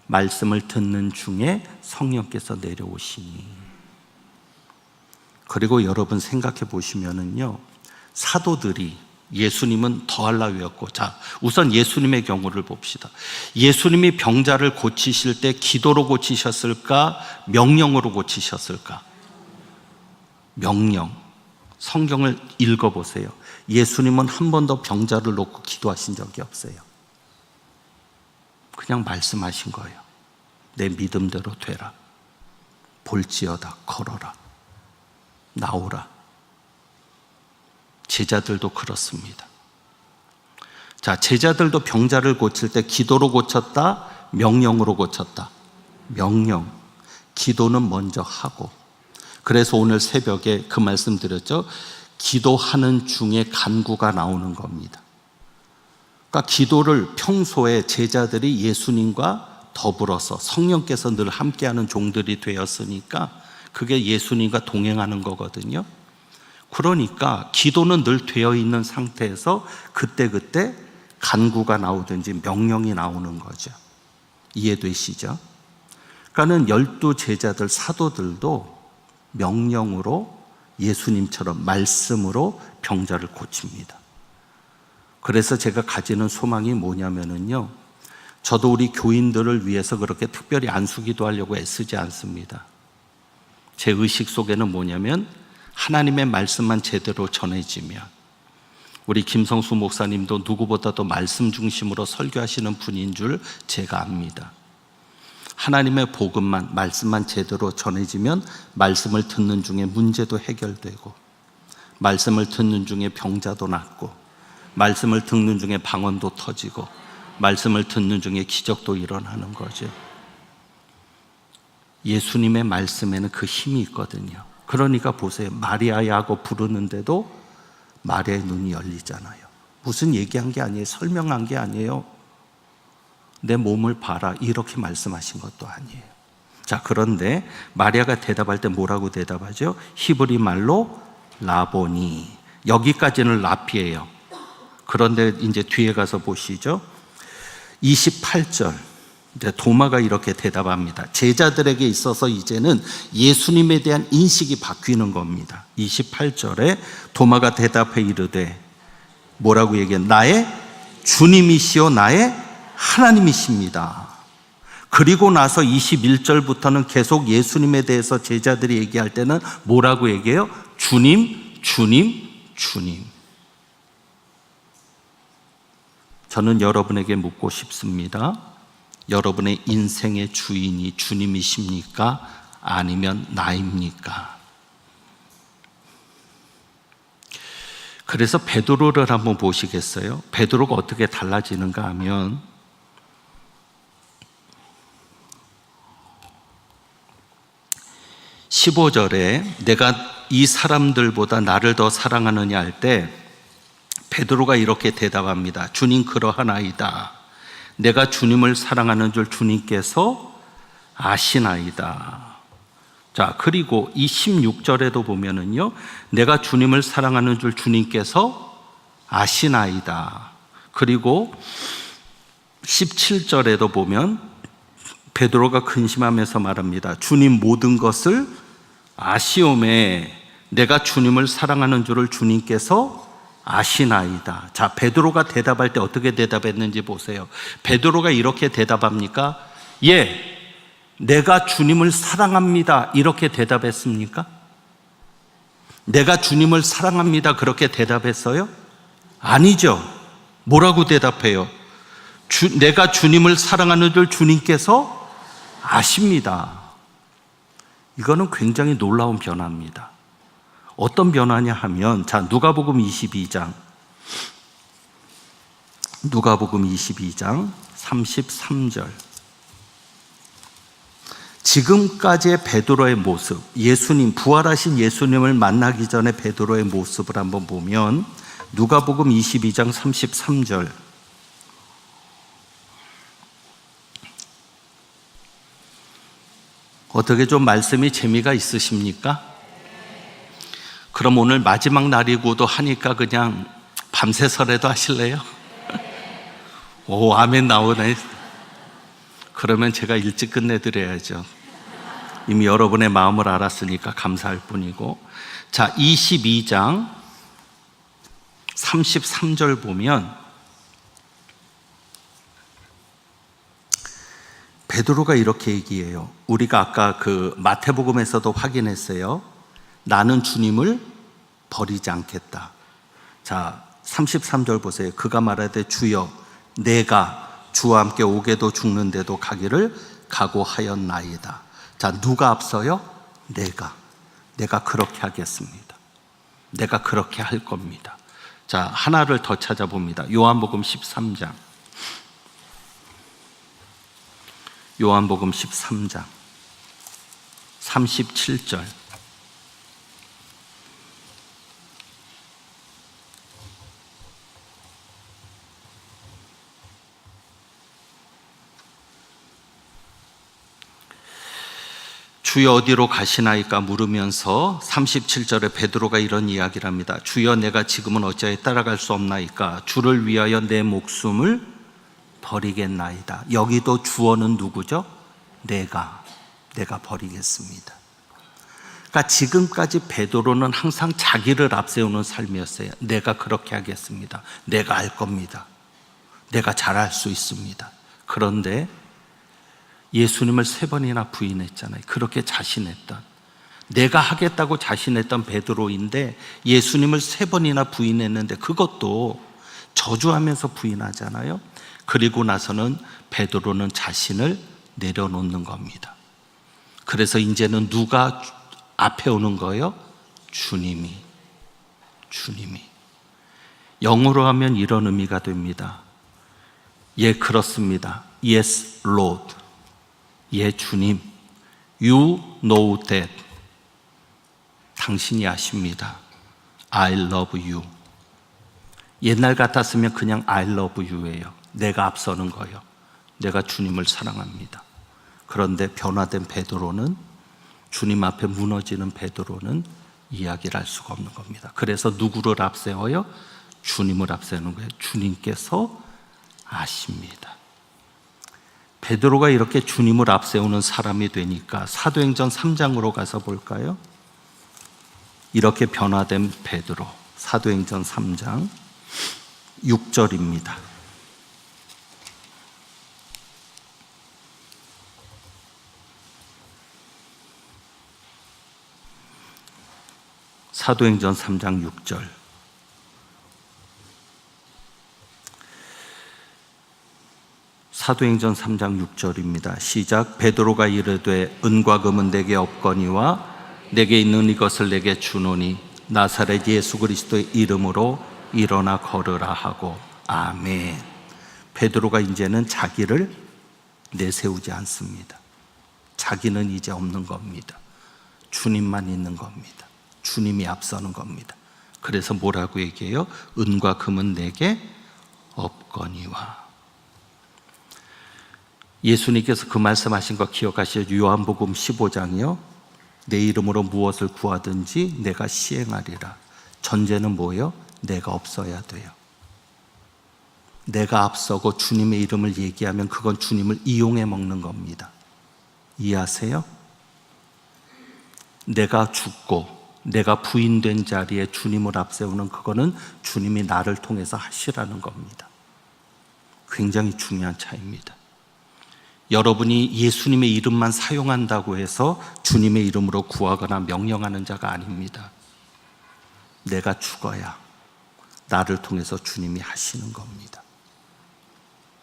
[SPEAKER 1] 말씀을 듣는 중에 성령께서 내려오시니. 그리고 여러분 생각해 보시면은요, 사도들이, 예수님은 더할라위였고, 자, 우선 예수님의 경우를 봅시다. 예수님이 병자를 고치실 때 기도로 고치셨을까? 명령으로 고치셨을까? 명령. 성경을 읽어보세요. 예수님은 한 번도 병자를 놓고 기도하신 적이 없어요. 그냥 말씀하신 거예요. 내 믿음대로 되라. 볼지어다. 걸어라. 나오라. 제자들도 그렇습니다. 자, 제자들도 병자를 고칠 때 기도로 고쳤다, 명령으로 고쳤다. 명령. 기도는 먼저 하고. 그래서 오늘 새벽에 그 말씀 드렸죠. 기도하는 중에 간구가 나오는 겁니다. 그러니까 기도를 평소에 제자들이 예수님과 더불어서 성령께서 늘 함께하는 종들이 되었으니까 그게 예수님과 동행하는 거거든요. 그러니까 기도는 늘 되어 있는 상태에서 그때그때 간구가 나오든지 명령이 나오는 거죠. 이해되시죠? 그러니까는 12 제자들, 사도들도 명령으로 예수님처럼 말씀으로 병자를 고칩니다. 그래서 제가 가지는 소망이 뭐냐면요, 저도 우리 교인들을 위해서 그렇게 특별히 안수기도 하려고 애쓰지 않습니다. 제 의식 속에는 뭐냐면 하나님의 말씀만 제대로 전해지면, 우리 김성수 목사님도 누구보다도 말씀 중심으로 설교하시는 분인 줄 제가 압니다. 하나님의 복음만, 말씀만 제대로 전해지면 말씀을 듣는 중에 문제도 해결되고, 말씀을 듣는 중에 병자도 낫고, 말씀을 듣는 중에 방언도 터지고, 말씀을 듣는 중에 기적도 일어나는 거죠. 예수님의 말씀에는 그 힘이 있거든요. 그러니까 보세요. 마리아야 하고 부르는데도 마리아의 눈이 열리잖아요. 무슨 얘기한 게 아니에요. 설명한 게 아니에요. 내 몸을 봐라 이렇게 말씀하신 것도 아니에요. 자, 그런데 마리아가 대답할 때 뭐라고 대답하죠? 히브리 말로 라보니. 여기까지는 라피예요. 그런데 이제 뒤에 가서 보시죠. 28절. 이제 도마가 이렇게 대답합니다. 제자들에게 있어서 이제는 예수님에 대한 인식이 바뀌는 겁니다. 28절에 도마가 대답해 이르되, 뭐라고 얘기해? 나의 주님이시요 나의 하나님이십니다. 그리고 나서 21절부터는 계속 예수님에 대해서 제자들이 얘기할 때는 뭐라고 얘기해요? 주님, 주님, 주님. 저는 여러분에게 묻고 싶습니다. 여러분의 인생의 주인이 주님이십니까? 아니면 나입니까? 그래서 베드로를 한번 보시겠어요? 베드로가 어떻게 달라지는가 하면, 15절에 내가 이 사람들보다 나를 더 사랑하느냐 할 때 베드로가 이렇게 대답합니다. 주님 그러하나이다. 내가 주님을 사랑하는 줄 주님께서 아시나이다. 자, 그리고 이 16절에도 보면은요, 내가 주님을 사랑하는 줄 주님께서 아시나이다. 그리고 17절에도 보면 베드로가 근심하면서 말합니다. 주님 모든 것을 아시오매 내가 주님을 사랑하는 줄을 주님께서 아시나이다. 자, 베드로가 대답할 때 어떻게 대답했는지 보세요. 베드로가 이렇게 대답합니까? 예, 내가 주님을 사랑합니다. 이렇게 대답했습니까? 내가 주님을 사랑합니다. 그렇게 대답했어요? 아니죠. 뭐라고 대답해요? 내가 주님을 사랑하는 줄 주님께서 아십니다. 이거는 굉장히 놀라운 변화입니다. 어떤 변화냐 하면, 자, 누가복음 22장 33절. 지금까지의 베드로의 모습, 예수님, 부활하신 예수님을 만나기 전에 베드로의 모습을 한번 보면 누가복음 22장 33절, 어떻게 좀 말씀이 재미가 있으십니까? 그럼 오늘 마지막 날이고도 하니까 그냥 밤새서라도 하실래요? 오, 아멘 나오네. 그러면 제가 일찍 끝내드려야죠. 이미 여러분의 마음을 알았으니까 감사할 뿐이고. 자, 22장 33절 보면 베드로가 이렇게 얘기해요. 우리가 아까 그 마태복음에서도 확인했어요. 나는 주님을 버리지 않겠다. 자, 33절 보세요. 그가 말하되 주여 내가 주와 함께 오게도 죽는데도 가기를 각오하였나이다. 자, 누가 앞서요? 내가 그렇게 하겠습니다. 내가 그렇게 할 겁니다. 자, 하나를 더 찾아봅니다. 요한복음 13장. 요한복음 13장 37절. 주여 어디로 가시나이까 물으면서 37절에 베드로가 이런 이야기를 합니다. 주여 내가 지금은 어찌하여 따라갈 수 없나이까? 주를 위하여 내 목숨을 버리겠나이다. 여기도 주어는 누구죠? 내가 버리겠습니다. 그러니까 지금까지 베드로는 항상 자기를 앞세우는 삶이었어요. 내가 그렇게 하겠습니다. 내가 알 겁니다. 내가 잘할 수 있습니다. 그런데 예수님을 3번이나 부인했잖아요. 그렇게 자신했던, 내가 하겠다고 자신했던 베드로인데 예수님을 3번이나 부인했는데 그것도 저주하면서 부인하잖아요. 그리고 나서는 베드로는 자신을 내려놓는 겁니다. 그래서 이제는 누가 앞에 오는 거예요? 주님이. 영어로 하면 이런 의미가 됩니다. 예, 그렇습니다. Yes, Lord. 예, 주님. You know that. 당신이 아십니다. I love you. 옛날 같았으면 그냥 I love you예요. 내가 앞서는 거예요. 내가 주님을 사랑합니다. 그런데 변화된 베드로는, 주님 앞에 무너지는 베드로는 이야기를 할 수가 없는 겁니다. 그래서 누구를 앞세워요? 주님을 앞세우는 거예요. 주님께서 아십니다. 베드로가 이렇게 주님을 앞세우는 사람이 되니까 사도행전 3장으로 가서 볼까요? 이렇게 변화된 베드로, 사도행전 3장 6절입니다. 사도행전 3장 6절. 사도행전 3장 6절입니다. 시작. 베드로가 이르되 은과 금은 내게 없거니와 내게 있는 이것을 내게 주노니 나사렛 예수 그리스도의 이름으로 일어나 걸으라 하고. 아멘. 베드로가 이제는 자기를 내세우지 않습니다. 자기는 이제 없는 겁니다. 주님만 있는 겁니다. 주님이 앞서는 겁니다. 그래서 뭐라고 얘기해요? 은과 금은 내게 없거니와. 예수님께서 그 말씀하신 거 기억하시죠? 요한복음 15장이요. 내 이름으로 무엇을 구하든지 내가 시행하리라. 전제는 뭐예요? 내가 없어야 돼요. 내가 앞서고 주님의 이름을 얘기하면 그건 주님을 이용해 먹는 겁니다. 이해하세요? 내가 죽고 내가 부인된 자리에 주님을 앞세우는 그거는 주님이 나를 통해서 하시라는 겁니다. 굉장히 중요한 차이입니다. 여러분이 예수님의 이름만 사용한다고 해서 주님의 이름으로 구하거나 명령하는 자가 아닙니다. 내가 죽어야 나를 통해서 주님이 하시는 겁니다.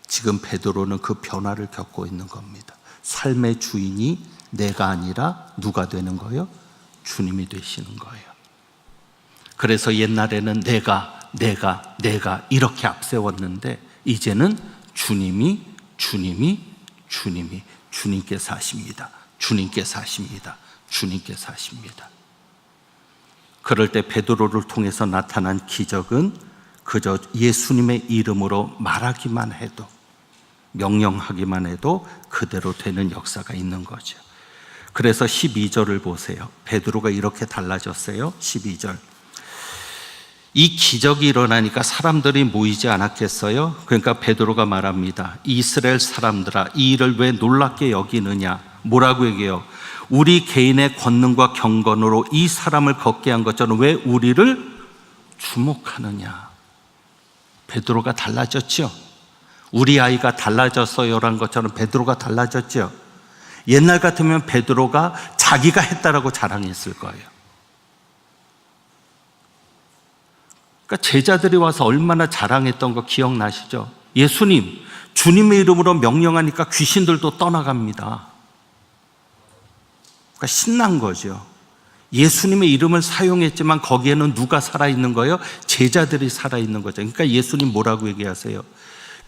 [SPEAKER 1] 지금 베드로는 그 변화를 겪고 있는 겁니다. 삶의 주인이 내가 아니라 누가 되는 거예요? 주님이 되시는 거예요. 그래서 옛날에는 내가 이렇게 앞세웠는데 이제는 주님께서 하십니다. 주님께서 하십니다. 주님께서 하십니다. 그럴 때 베드로를 통해서 나타난 기적은 그저 예수님의 이름으로 말하기만 해도, 명령하기만 해도 그대로 되는 역사가 있는 거죠. 그래서 12절을 보세요. 베드로가 이렇게 달라졌어요. 12절. 이 기적이 일어나니까 사람들이 모이지 않았겠어요? 그러니까 베드로가 말합니다. 이스라엘 사람들아, 이 일을 왜 놀랍게 여기느냐? 뭐라고 얘기해요? 우리 개인의 권능과 경건으로 이 사람을 걷게 한 것처럼 왜 우리를 주목하느냐? 베드로가 달라졌죠? 우리 아이가 달라졌어요라는 것처럼 베드로가 달라졌죠? 옛날 같으면 베드로가 자기가 했다라고 자랑했을 거예요. 그러니까 제자들이 와서 얼마나 자랑했던 거 기억나시죠? 예수님, 주님의 이름으로 명령하니까 귀신들도 떠나갑니다. 그러니까 신난 거죠. 예수님의 이름을 사용했지만 거기에는 누가 살아있는 거예요? 제자들이 살아있는 거죠. 그러니까 예수님 뭐라고 얘기하세요?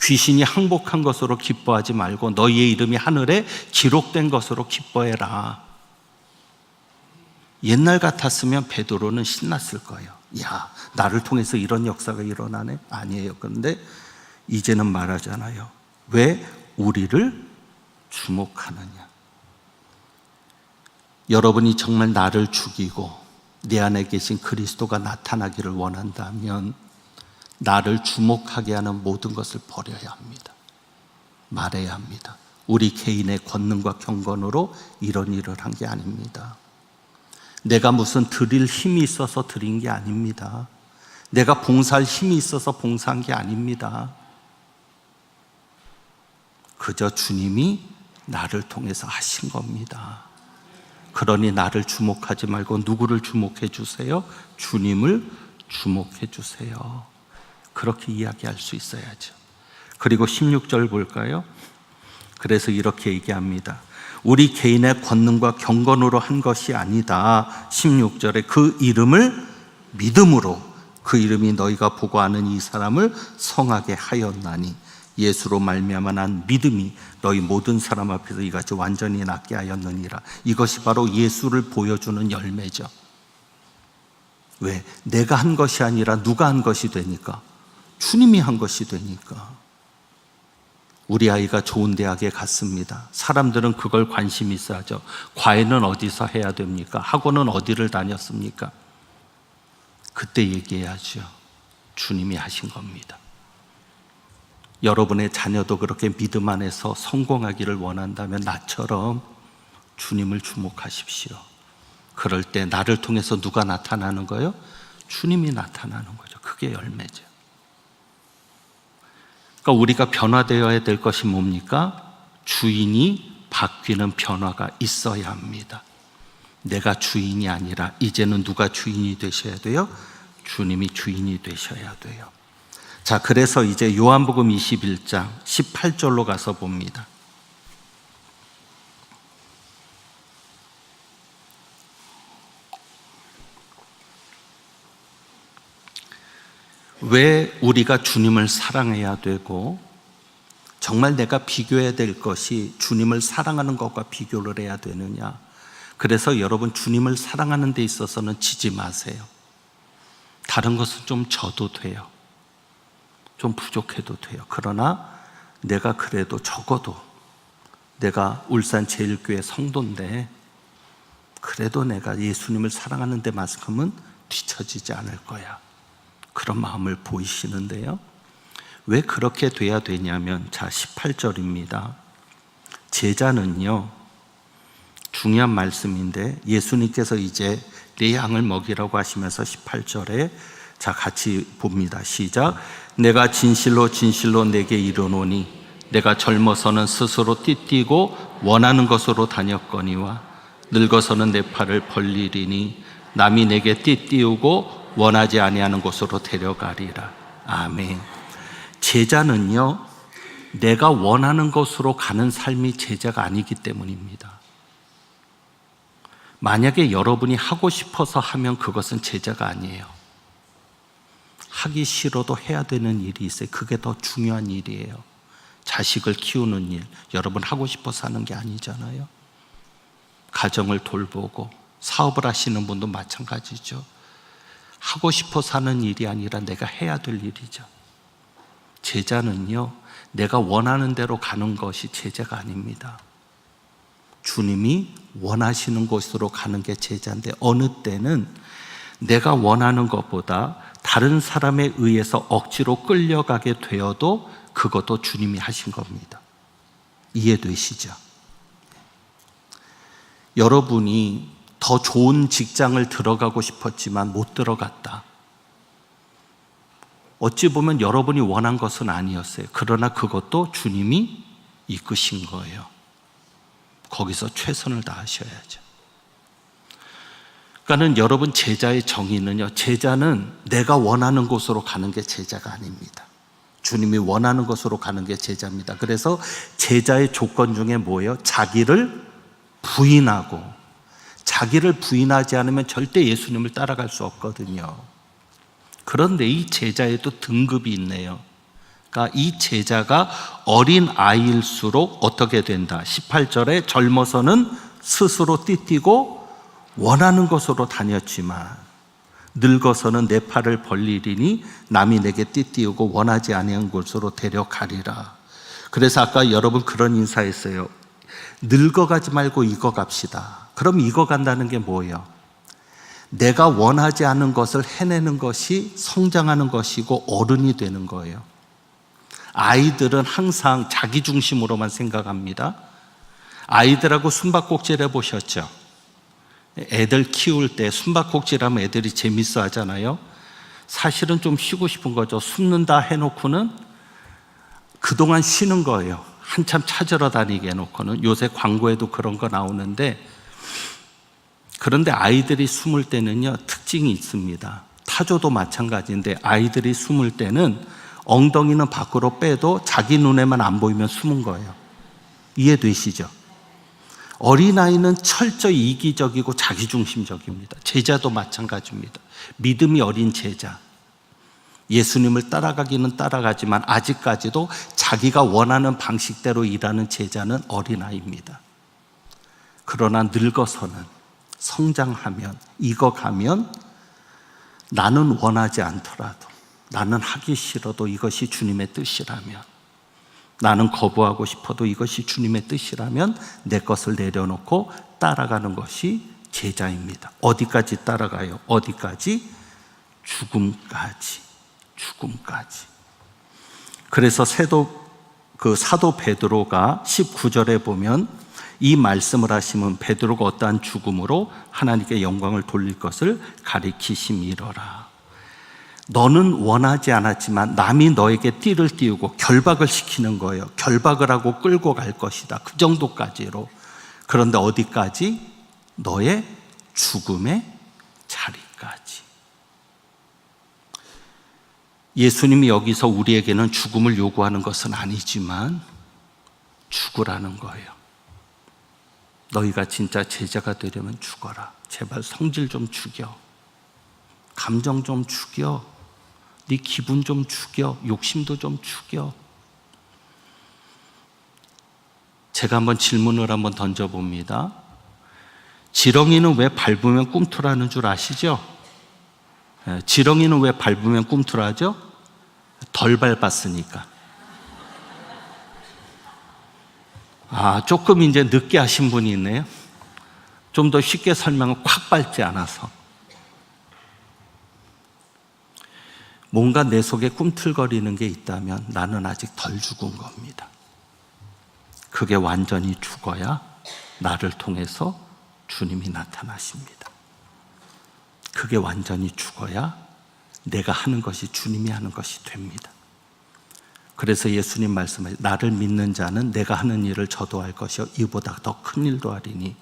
[SPEAKER 1] 귀신이 항복한 것으로 기뻐하지 말고 너희의 이름이 하늘에 기록된 것으로 기뻐해라. 옛날 같았으면 베드로는 신났을 거예요. 야, 나를 통해서 이런 역사가 일어나네? 아니에요. 그런데 이제는 말하잖아요. 왜 우리를 주목하느냐? 여러분이 정말 나를 죽이고 내 안에 계신 그리스도가 나타나기를 원한다면 나를 주목하게 하는 모든 것을 버려야 합니다. 말해야 합니다. 우리 개인의 권능과 경건으로 이런 일을 한 게 아닙니다. 내가 무슨 드릴 힘이 있어서 드린 게 아닙니다. 내가 봉사할 힘이 있어서 봉사한 게 아닙니다. 그저 주님이 나를 통해서 하신 겁니다. 그러니 나를 주목하지 말고 누구를 주목해 주세요? 주님을 주목해 주세요. 그렇게 이야기할 수 있어야죠. 그리고 16절 볼까요? 그래서 이렇게 얘기합니다. 우리 개인의 권능과 경건으로 한 것이 아니다. 16절에 그 이름을 믿음으로, 그 이름이 너희가 보고 아는 이 사람을 성하게 하였나니 예수로 말미암아 난 믿음이 너희 모든 사람 앞에서 이같이 완전히 낫게 하였느니라. 이것이 바로 예수를 보여주는 열매죠. 왜? 내가 한 것이 아니라 누가 한 것이 되니까, 주님이 한 것이 되니까. 우리 아이가 좋은 대학에 갔습니다. 사람들은 그걸 관심 있어 하죠. 과외는 어디서 해야 됩니까? 학원은 어디를 다녔습니까? 그때 얘기해야죠. 주님이 하신 겁니다. 여러분의 자녀도 그렇게 믿음 안에서 성공하기를 원한다면 나처럼 주님을 주목하십시오. 그럴 때 나를 통해서 누가 나타나는 거예요? 주님이 나타나는 거죠. 그게 열매죠. 그러니까 우리가 변화되어야 될 것이 뭡니까? 주인이 바뀌는 변화가 있어야 합니다. 내가 주인이 아니라 이제는 누가 주인이 되셔야 돼요? 주님이 주인이 되셔야 돼요. 자, 그래서 이제 요한복음 21장 18절로 가서 봅니다. 왜 우리가 주님을 사랑해야 되고 정말 내가 비교해야 될 것이 주님을 사랑하는 것과 비교를 해야 되느냐? 그래서 여러분 주님을 사랑하는 데 있어서는 지지 마세요. 다른 것은 좀 져도 돼요. 좀 부족해도 돼요. 그러나 내가 그래도 적어도 내가 울산 제일교회 성도인데 그래도 내가 예수님을 사랑하는 데만큼은 뒤처지지 않을 거야. 그런 마음을 보이시는데요. 왜 그렇게 돼야 되냐면, 자, 18절입니다. 제자는요, 중요한 말씀인데 예수님께서 이제 내 양을 먹이라고 하시면서 18절에 자, 같이 봅니다. 시작. 내가 진실로 진실로 내게 이르노니 내가 젊어서는 스스로 띠띠고 원하는 것으로 다녔거니와 늙어서는 내 팔을 벌리리니 남이 내게 띠띠우고 원하지 아니하는 곳으로 데려가리라. 아멘. 제자는요, 내가 원하는 곳으로 가는 삶이 제자가 아니기 때문입니다. 만약에 여러분이 하고 싶어서 하면 그것은 제자가 아니에요. 하기 싫어도 해야 되는 일이 있어요. 그게 더 중요한 일이에요. 자식을 키우는 일, 여러분 하고 싶어서 하는 게 아니잖아요. 가정을 돌보고 사업을 하시는 분도 마찬가지죠. 하고 싶어 사는 일이 아니라 내가 해야 될 일이죠. 제자는요, 내가 원하는 대로 가는 것이 제자가 아닙니다. 주님이 원하시는 곳으로 가는 게 제자인데, 어느 때는 내가 원하는 것보다 다른 사람에 의해서 억지로 끌려가게 되어도 그것도 주님이 하신 겁니다. 이해되시죠? 여러분이 더 좋은 직장을 들어가고 싶었지만 못 들어갔다. 어찌 보면 여러분이 원한 것은 아니었어요. 그러나 그것도 주님이 이끄신 거예요. 거기서 최선을 다하셔야죠. 그러니까는 여러분, 제자의 정의는요, 제자는 내가 원하는 곳으로 가는 게 제자가 아닙니다. 주님이 원하는 곳으로 가는 게 제자입니다. 그래서 제자의 조건 중에 뭐예요? 자기를 부인하고, 자기를 부인하지 않으면 절대 예수님을 따라갈 수 없거든요. 그런데 이 제자에도 등급이 있네요. 그러니까 이 제자가 어린 아이일수록 어떻게 된다? 18절에 젊어서는 스스로 띠띠고 원하는 곳으로 다녔지만 늙어서는 내 팔을 벌리리니 남이 내게 띠띠우고 원하지 아니한 곳으로 데려가리라. 그래서 아까 여러분 그런 인사했어요. 늙어가지 말고 익어갑시다. 그럼 익어간다는 게 뭐예요? 내가 원하지 않은 것을 해내는 것이 성장하는 것이고 어른이 되는 거예요. 아이들은 항상 자기 중심으로만 생각합니다. 아이들하고 숨바꼭질 해보셨죠? 애들 키울 때 숨바꼭질하면 애들이 재밌어 하잖아요. 사실은 좀 쉬고 싶은 거죠. 숨는다 해놓고는 그동안 쉬는 거예요. 한참 찾으러 다니게 해놓고는. 요새 광고에도 그런 거 나오는데, 그런데 아이들이 숨을 때는요, 특징이 있습니다. 타조도 마찬가지인데 아이들이 숨을 때는 엉덩이는 밖으로 빼도 자기 눈에만 안 보이면 숨은 거예요. 이해되시죠? 어린아이는 철저히 이기적이고 자기중심적입니다. 제자도 마찬가지입니다. 믿음이 어린 제자, 예수님을 따라가기는 따라가지만 아직까지도 자기가 원하는 방식대로 일하는 제자는 어린아이입니다. 그러나 늙어서는, 성장하면, 익어가면 나는 원하지 않더라도, 나는 하기 싫어도 이것이 주님의 뜻이라면, 나는 거부하고 싶어도 이것이 주님의 뜻이라면 내 것을 내려놓고 따라가는 것이 제자입니다. 어디까지 따라가요? 어디까지? 죽음까지. 죽음까지. 그래서 사도 베드로가 19절에 보면 이 말씀을 하시면 베드로가 어떠한 죽음으로 하나님께 영광을 돌릴 것을 가리키심이로라. 너는 원하지 않았지만 남이 너에게 띠를 띄우고 결박을 시키는 거예요. 결박을 하고 끌고 갈 것이다. 그 정도까지로. 그런데 어디까지? 너의 죽음의 자리까지. 예수님이 여기서 우리에게는 죽음을 요구하는 것은 아니지만 죽으라는 거예요. 너희가 진짜 제자가 되려면 죽어라. 제발 성질 좀 죽여. 감정 좀 죽여. 네 기분 좀 죽여. 욕심도 좀 죽여. 제가 한번 질문을 한번 던져봅니다. 지렁이는 왜 밟으면 꿈틀하는 줄 아시죠? 지렁이는 왜 밟으면 꿈틀하죠? 덜 밟았으니까. 조금 이제 늦게 하신 분이 있네요. 좀 더 쉽게 설명을 콱 밟지 않아서. 뭔가 내 속에 꿈틀거리는 게 있다면 나는 아직 덜 죽은 겁니다. 그게 완전히 죽어야 나를 통해서 주님이 나타나십니다. 그게 완전히 죽어야 내가 하는 것이 주님이 하는 것이 됩니다. 그래서 예수님 말씀에 나를 믿는 자는 내가 하는 일을 저도 할 것이요 이보다 더 큰 일도 하리니.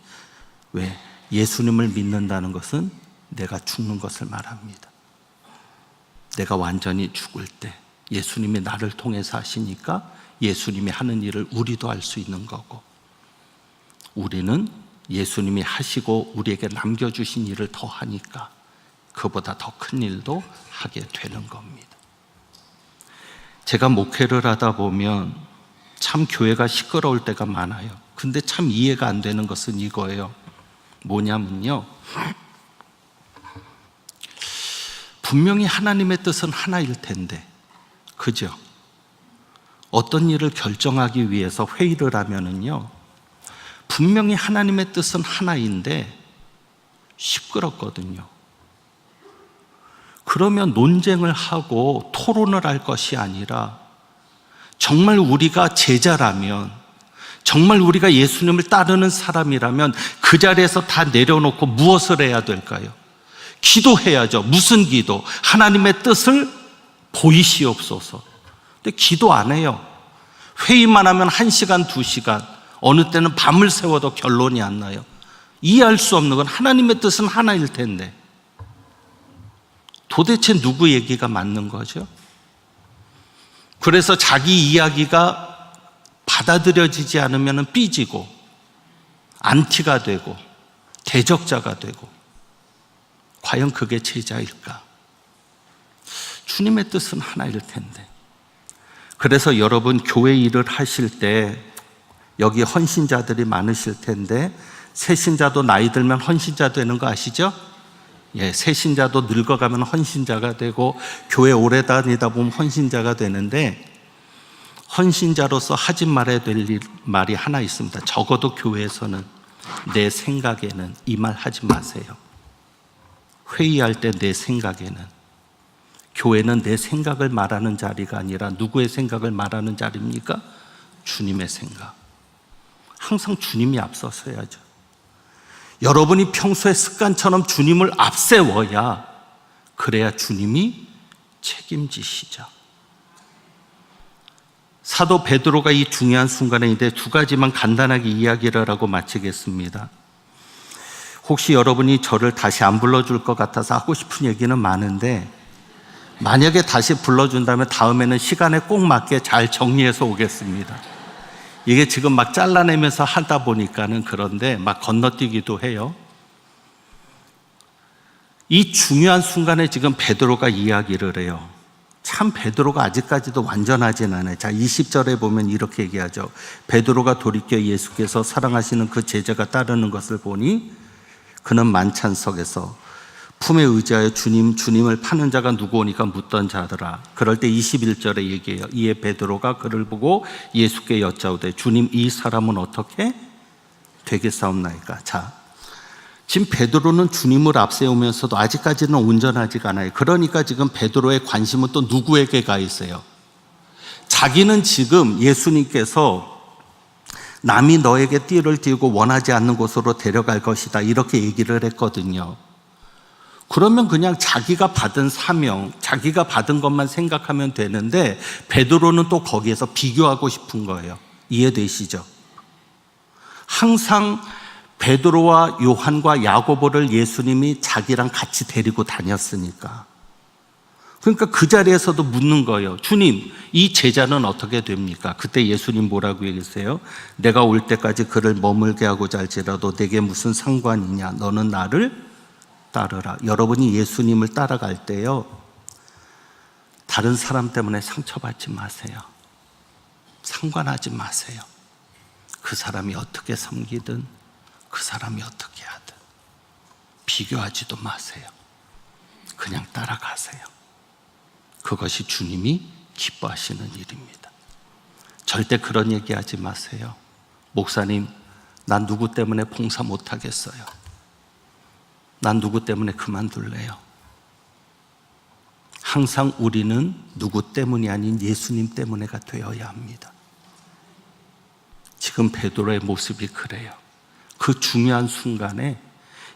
[SPEAKER 1] 왜? 예수님을 믿는다는 것은 내가 죽는 것을 말합니다. 내가 완전히 죽을 때 예수님이 나를 통해서 하시니까 예수님이 하는 일을 우리도 할 수 있는 거고, 우리는 예수님이 하시고 우리에게 남겨주신 일을 더 하니까 그보다 더 큰 일도 하게 되는 겁니다. 제가 목회를 하다 보면 참 교회가 시끄러울 때가 많아요. 근데 참 이해가 안 되는 것은 이거예요. 뭐냐면요, 분명히 하나님의 뜻은 하나일 텐데, 그죠? 어떤 일을 결정하기 위해서 회의를 하면은요, 분명히 하나님의 뜻은 하나인데 시끄럽거든요. 그러면 논쟁을 하고 토론을 할 것이 아니라, 정말 우리가 제자라면, 정말 우리가 예수님을 따르는 사람이라면 그 자리에서 다 내려놓고 무엇을 해야 될까요? 기도해야죠. 무슨 기도? 하나님의 뜻을 보이시옵소서. 근데 기도 안 해요. 회의만 하면 1시간, 2시간, 어느 때는 밤을 새워도 결론이 안 나요. 이해할 수 없는 건 하나님의 뜻은 하나일 텐데 도대체 누구 얘기가 맞는 거죠? 그래서 자기 이야기가 받아들여지지 않으면 삐지고 안티가 되고 대적자가 되고, 과연 그게 제자일까? 주님의 뜻은 하나일 텐데. 그래서 여러분, 교회 일을 하실 때 여기 헌신자들이 많으실 텐데, 새신자도 나이 들면 헌신자 되는 거 아시죠? 예, 새신자도 늙어가면 헌신자가 되고, 교회 오래 다니다 보면 헌신자가 되는데, 헌신자로서 하지 말아야 될 말이 하나 있습니다. 적어도 교회에서는 내 생각에는 이 말 하지 마세요. 회의할 때 내 생각에는, 교회는 내 생각을 말하는 자리가 아니라 누구의 생각을 말하는 자리입니까? 주님의 생각. 항상 주님이 앞서서야죠. 여러분이 평소에 습관처럼 주님을 앞세워야, 그래야 주님이 책임지시죠. 사도 베드로가 이 중요한 순간에 두 가지만 간단하게 이야기를 하고 마치겠습니다. 혹시 여러분이 저를 다시 안 불러줄 것 같아서 하고 싶은 얘기는 많은데, 만약에 다시 불러준다면 다음에는 시간에 꼭 맞게 잘 정리해서 오겠습니다. 이게 지금 막 잘라내면서 하다 보니까는 그런데 막 건너뛰기도 해요. 이 중요한 순간에 지금 베드로가 이야기를 해요. 참 베드로가 아직까지도 완전하진 않아요. 자, 20절에 보면 이렇게 얘기하죠. 베드로가 돌이켜 예수께서 사랑하시는 그 제자가 따르는 것을 보니 그는 만찬석에서 품에 의지하여 주님을 파는 자가 누구오니까 묻던 자더라. 그럴 때 21절에 얘기해요. 이에 베드로가 그를 보고 예수께 여짜오되 주님, 이 사람은 어떻게 되겠사옵나이까? 자, 지금 베드로는 주님을 앞세우면서도 아직까지는 온전하지가 않아요. 그러니까 지금 베드로의 관심은 또 누구에게 가 있어요? 자기는 지금 예수님께서 남이 너에게 띠를 띠고 원하지 않는 곳으로 데려갈 것이다, 이렇게 얘기를 했거든요. 그러면 그냥 자기가 받은 사명, 자기가 받은 것만 생각하면 되는데, 베드로는 또 거기에서 비교하고 싶은 거예요. 이해되시죠? 항상 베드로와 요한과 야고보를 예수님이 자기랑 같이 데리고 다녔으니까. 그러니까 그 자리에서도 묻는 거예요. 주님, 이 제자는 어떻게 됩니까? 그때 예수님 뭐라고 얘기했어요? 내가 올 때까지 그를 머물게 하고자 할지라도 내게 무슨 상관이냐? 너는 나를 따르라. 여러분이 예수님을 따라갈 때요, 다른 사람 때문에 상처받지 마세요. 상관하지 마세요. 그 사람이 어떻게 섬기든, 그 사람이 어떻게 하든 비교하지도 마세요. 그냥 따라가세요. 그것이 주님이 기뻐하시는 일입니다. 절대 그런 얘기하지 마세요. 목사님, 난 누구 때문에 봉사 못하겠어요. 난 누구 때문에 그만둘래요. 항상 우리는 누구 때문이 아닌 예수님 때문에가 되어야 합니다. 지금 베드로의 모습이 그래요. 그 중요한 순간에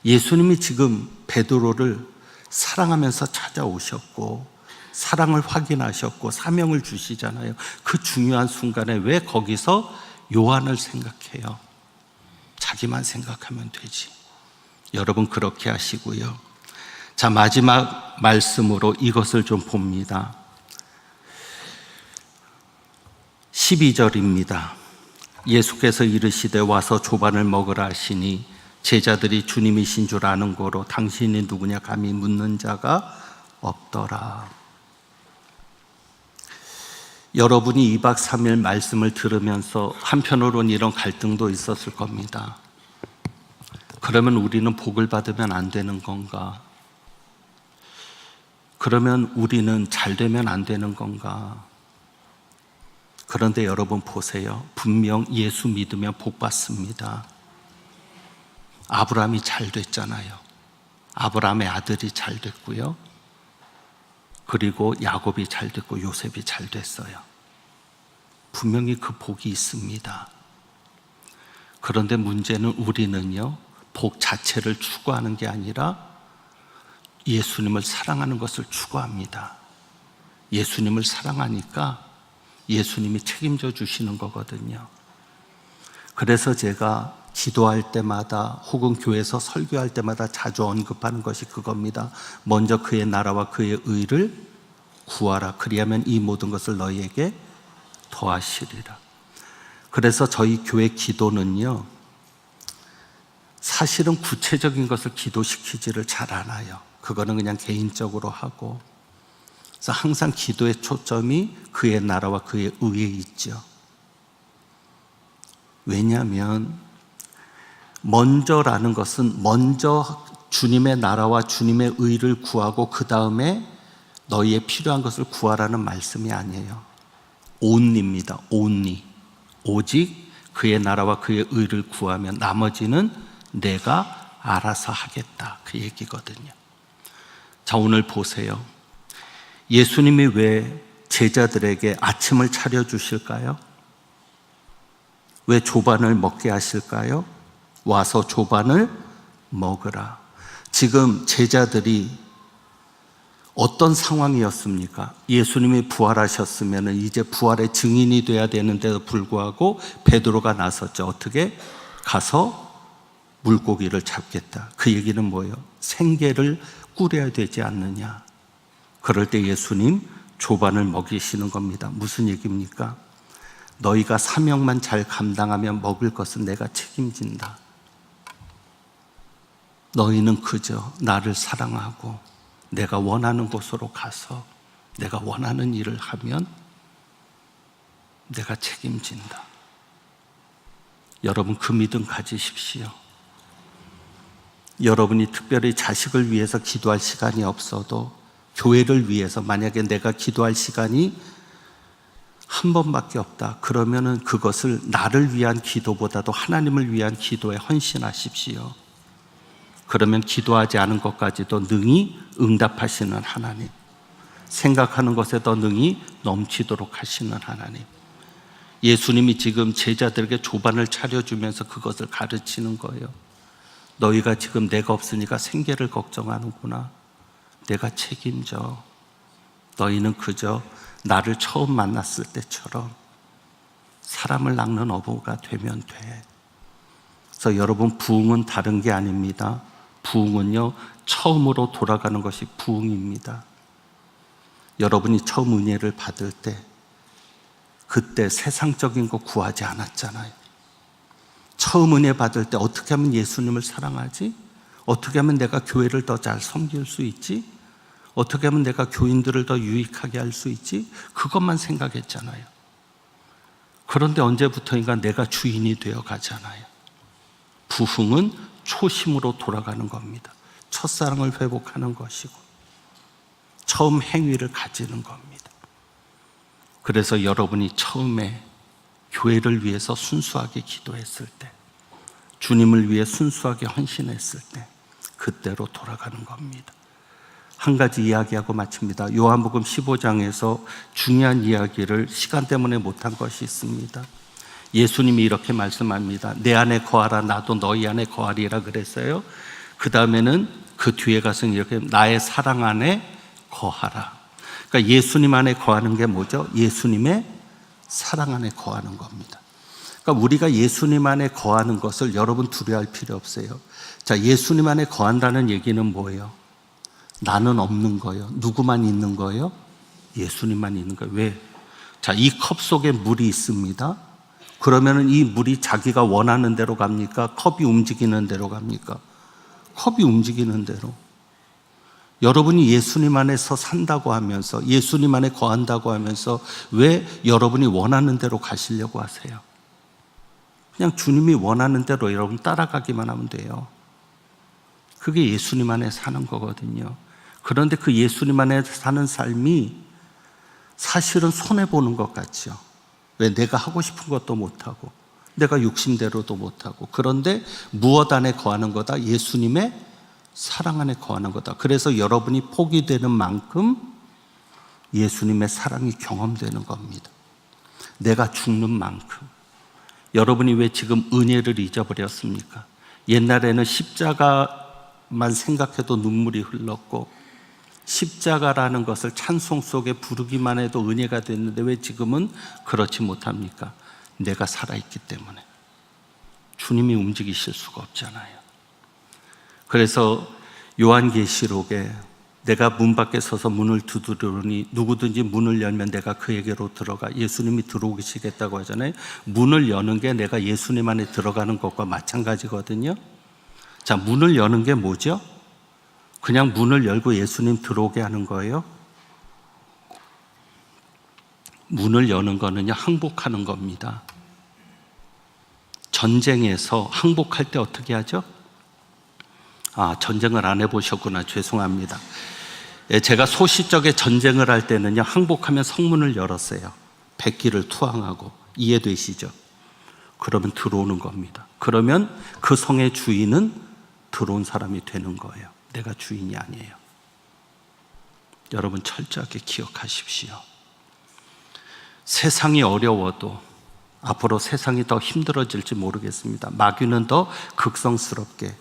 [SPEAKER 1] 예수님이 지금 베드로를 사랑하면서 찾아오셨고, 사랑을 확인하셨고 사명을 주시잖아요. 그 중요한 순간에 왜 거기서 요한을 생각해요? 자기만 생각하면 되지. 여러분, 그렇게 하시고요. 자, 마지막 말씀으로 이것을 좀 봅니다. 12절입니다. 예수께서 이르시되 와서 조반을 먹으라 하시니 제자들이 주님이신 줄 아는 거로 당신이 누구냐 감히 묻는 자가 없더라. 여러분이 2박 3일 말씀을 들으면서 한편으로는 이런 갈등도 있었을 겁니다. 그러면 우리는 복을 받으면 안 되는 건가? 그러면 우리는 잘 되면 안 되는 건가? 그런데 여러분 보세요. 분명 예수 믿으면 복 받습니다. 아브라함이 잘 됐잖아요. 아브라함의 아들이 잘 됐고요. 그리고 야곱이 잘 됐고 요셉이 잘 됐어요. 분명히 그 복이 있습니다. 그런데 문제는 우리는요, 복 자체를 추구하는 게 아니라 예수님을 사랑하는 것을 추구합니다. 예수님을 사랑하니까 예수님이 책임져 주시는 거거든요. 그래서 제가 기도할 때마다 혹은 교회에서 설교할 때마다 자주 언급하는 것이 그겁니다. 먼저 그의 나라와 그의 의를 구하라. 그리하면 이 모든 것을 너희에게 더하시리라. 그래서 저희 교회 기도는요, 사실은 구체적인 것을 기도시키지를 잘 않아요. 그거는 그냥 개인적으로 하고, 그래서 항상 기도의 초점이 그의 나라와 그의 의에 있죠. 왜냐하면 먼저라는 것은 먼저 주님의 나라와 주님의 의를 구하고 그 다음에 너희의 필요한 것을 구하라는 말씀이 아니에요. only입니다. only. 오직 그의 나라와 그의 의를 구하면 나머지는 내가 알아서 하겠다. 그 얘기거든요. 자, 오늘 보세요. 예수님이 왜 제자들에게 아침을 차려주실까요? 왜 조반을 먹게 하실까요? 와서 조반을 먹으라. 지금 제자들이 어떤 상황이었습니까? 예수님이 부활하셨으면 이제 부활의 증인이 돼야 되는데도 불구하고 베드로가 나섰죠. 어떻게? 가서 물고기를 잡겠다. 그 얘기는 뭐예요? 생계를 꾸려야 되지 않느냐. 그럴 때 예수님 조반을 먹이시는 겁니다. 무슨 얘기입니까? 너희가 사명만 잘 감당하면 먹을 것은 내가 책임진다. 너희는 그저 나를 사랑하고 내가 원하는 곳으로 가서 내가 원하는 일을 하면 내가 책임진다. 여러분 그 믿음 가지십시오. 여러분이 특별히 자식을 위해서 기도할 시간이 없어도 교회를 위해서 만약에 내가 기도할 시간이 한 번밖에 없다. 그러면은 그것을 나를 위한 기도보다도 하나님을 위한 기도에 헌신하십시오. 그러면 기도하지 않은 것까지도 능히 응답하시는 하나님, 생각하는 것에 더 능히 넘치도록 하시는 하나님. 예수님이 지금 제자들에게 조반을 차려주면서 그것을 가르치는 거예요. 너희가 지금 내가 없으니까 생계를 걱정하는구나. 내가 책임져. 너희는 그저 나를 처음 만났을 때처럼 사람을 낚는 어부가 되면 돼. 그래서 여러분, 부흥은 다른 게 아닙니다. 부흥은요, 처음으로 돌아가는 것이 부흥입니다. 여러분이 처음 은혜를 받을 때 그때 세상적인 거 구하지 않았잖아요. 처음 은혜 받을 때 어떻게 하면 예수님을 사랑하지? 어떻게 하면 내가 교회를 더 잘 섬길 수 있지? 어떻게 하면 내가 교인들을 더 유익하게 할 수 있지? 그것만 생각했잖아요. 그런데 언제부터인가 내가 주인이 되어 가잖아요. 부흥은 초심으로 돌아가는 겁니다. 첫사랑을 회복하는 것이고 처음 행위를 가지는 겁니다. 그래서 여러분이 처음에 교회를 위해서 순수하게 기도했을 때, 주님을 위해 순수하게 헌신했을 때 그때로 돌아가는 겁니다. 한 가지 이야기하고 마칩니다. 요한복음 15장에서 중요한 이야기를 시간 때문에 못한 것이 있습니다. 예수님이 이렇게 말씀합니다. 내 안에 거하라, 나도 너희 안에 거하리라 그랬어요. 그 다음에는 그 뒤에 가서 이렇게 나의 사랑 안에 거하라. 그러니까 예수님 안에 거하는 게 뭐죠? 예수님의 사랑 안에 거하는 겁니다. 그러니까 우리가 예수님 안에 거하는 것을 여러분 두려워할 필요 없어요. 자, 예수님 안에 거한다는 얘기는 뭐예요? 나는 없는 거예요. 누구만 있는 거예요? 예수님만 있는 거예요. 왜? 자, 이 컵 속에 물이 있습니다. 그러면은 이 물이 자기가 원하는 대로 갑니까? 컵이 움직이는 대로 갑니까? 컵이 움직이는 대로. 여러분이 예수님 안에서 산다고 하면서, 예수님 안에 거한다고 하면서 왜 여러분이 원하는 대로 가시려고 하세요? 그냥 주님이 원하는 대로 여러분 따라가기만 하면 돼요. 그게 예수님 안에 사는 거거든요. 그런데 그 예수님 안에 사는 삶이 사실은 손해보는 것 같죠. 왜? 내가 하고 싶은 것도 못하고 내가 욕심대로도 못하고, 그런데 무엇 안에 거하는 거다? 예수님의 사랑 안에 거하는 거다. 그래서 여러분이 포기되는 만큼 예수님의 사랑이 경험되는 겁니다. 내가 죽는 만큼. 여러분이 왜 지금 은혜를 잊어버렸습니까? 옛날에는 십자가만 생각해도 눈물이 흘렀고 십자가라는 것을 찬송 속에 부르기만 해도 은혜가 됐는데 왜 지금은 그렇지 못합니까? 내가 살아있기 때문에. 주님이 움직이실 수가 없잖아요. 그래서 요한계시록에 내가 문 밖에 서서 문을 두드리니 누구든지 문을 열면 내가 그에게로 들어가, 예수님이 들어오시겠다고 하잖아요. 문을 여는 게 내가 예수님 안에 들어가는 것과 마찬가지거든요. 자, 문을 여는 게 뭐죠? 그냥 문을 열고 예수님 들어오게 하는 거예요? 문을 여는 거는요, 항복하는 겁니다. 전쟁에서 항복할 때 어떻게 하죠? 전쟁을 안 해보셨구나. 죄송합니다. 제가 소시적에 전쟁을 할 때는요, 항복하면 성문을 열었어요. 백기를 투항하고. 이해되시죠? 그러면 들어오는 겁니다. 그러면 그 성의 주인은 들어온 사람이 되는 거예요. 내가 주인이 아니에요. 여러분 철저하게 기억하십시오. 세상이 어려워도 앞으로 세상이 더 힘들어질지 모르겠습니다. 마귀는 더 극성스럽게,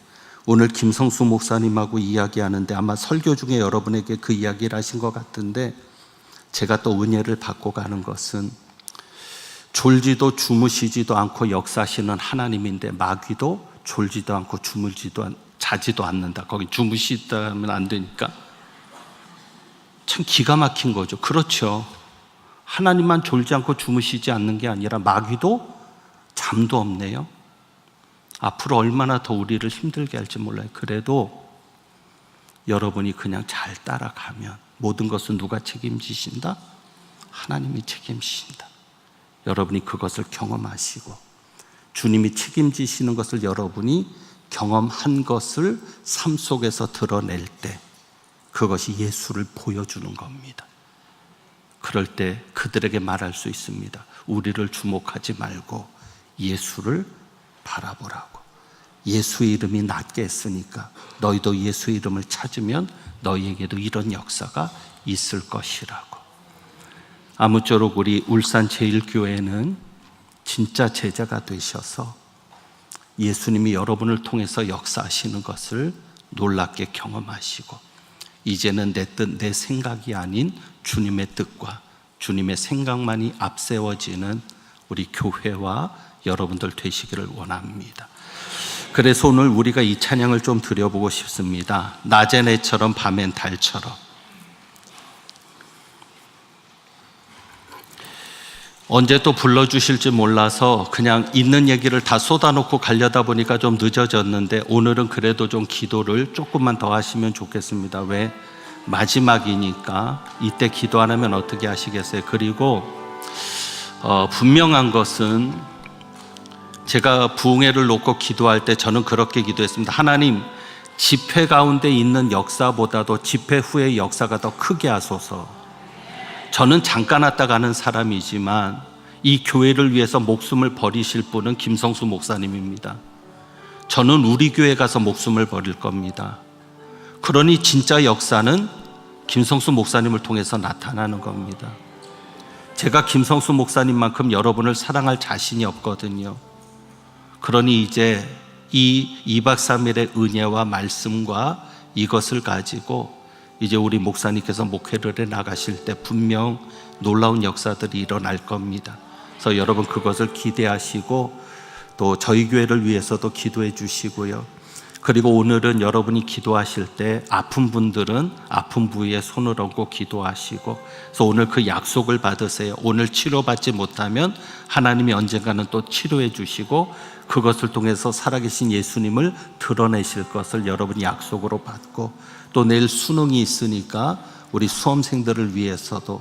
[SPEAKER 1] 오늘 김성수 목사님하고 이야기하는데 아마 설교 중에 여러분에게 그 이야기를 하신 것 같은데, 제가 또 은혜를 받고 가는 것은 졸지도 주무시지도 않고 역사하시는 하나님인데 마귀도 졸지도 않고 자지도 않는다. 거기 주무시다면 안 되니까. 참 기가 막힌 거죠. 그렇죠. 하나님만 졸지 않고 주무시지 않는 게 아니라 마귀도 잠도 없네요. 앞으로 얼마나 더 우리를 힘들게 할지 몰라요. 그래도 여러분이 그냥 잘 따라가면 모든 것은 누가 책임지신다? 하나님이 책임지신다. 여러분이 그것을 경험하시고 주님이 책임지시는 것을 여러분이 경험한 것을 삶 속에서 드러낼 때 그것이 예수를 보여주는 겁니다. 그럴 때 그들에게 말할 수 있습니다. 우리를 주목하지 말고 예수를 바라보라고. 예수의 이름이 낫게 했으니까 너희도 예수의 이름을 찾으면 너희에게도 이런 역사가 있을 것이라고. 아무쪼록 우리 울산제일교회는 진짜 제자가 되셔서 예수님이 여러분을 통해서 역사하시는 것을 놀랍게 경험하시고, 이제는 내 뜻, 내 생각이 아닌 주님의 뜻과 주님의 생각만이 앞세워지는 우리 교회와 여러분들 되시기를 원합니다. 그래서 오늘 우리가 이 찬양을 좀 드려보고 싶습니다. 낮엔 해처럼 밤엔 달처럼. 언제 또 불러주실지 몰라서 그냥 있는 얘기를 다 쏟아놓고 가려다 보니까 좀 늦어졌는데, 오늘은 그래도 좀 기도를 조금만 더 하시면 좋겠습니다. 왜? 마지막이니까. 이때 기도 안 하면 어떻게 하시겠어요? 그리고 분명한 것은 제가 부흥회를 놓고 기도할 때 저는 그렇게 기도했습니다. 하나님, 집회 가운데 있는 역사보다도 집회 후의 역사가 더 크게 하소서. 저는 잠깐 왔다 가는 사람이지만 이 교회를 위해서 목숨을 버리실 분은 김성수 목사님입니다. 저는 우리 교회 가서 목숨을 버릴 겁니다. 그러니 진짜 역사는 김성수 목사님을 통해서 나타나는 겁니다. 제가 김성수 목사님만큼 여러분을 사랑할 자신이 없거든요. 그러니 이제 이 2박 3일의 은혜와 말씀과 이것을 가지고 이제 우리 목사님께서 목회를 해 나가실 때 분명 놀라운 역사들이 일어날 겁니다. 그래서 여러분 그것을 기대하시고 또 저희 교회를 위해서도 기도해 주시고요. 그리고 오늘은 여러분이 기도하실 때 아픈 분들은 아픈 부위에 손을 얹고 기도하시고, 그래서 오늘 그 약속을 받으세요. 오늘 치료받지 못하면 하나님이 언젠가는 또 치료해 주시고 그것을 통해서 살아계신 예수님을 드러내실 것을 여러분이 약속으로 받고, 또 내일 수능이 있으니까 우리 수험생들을 위해서도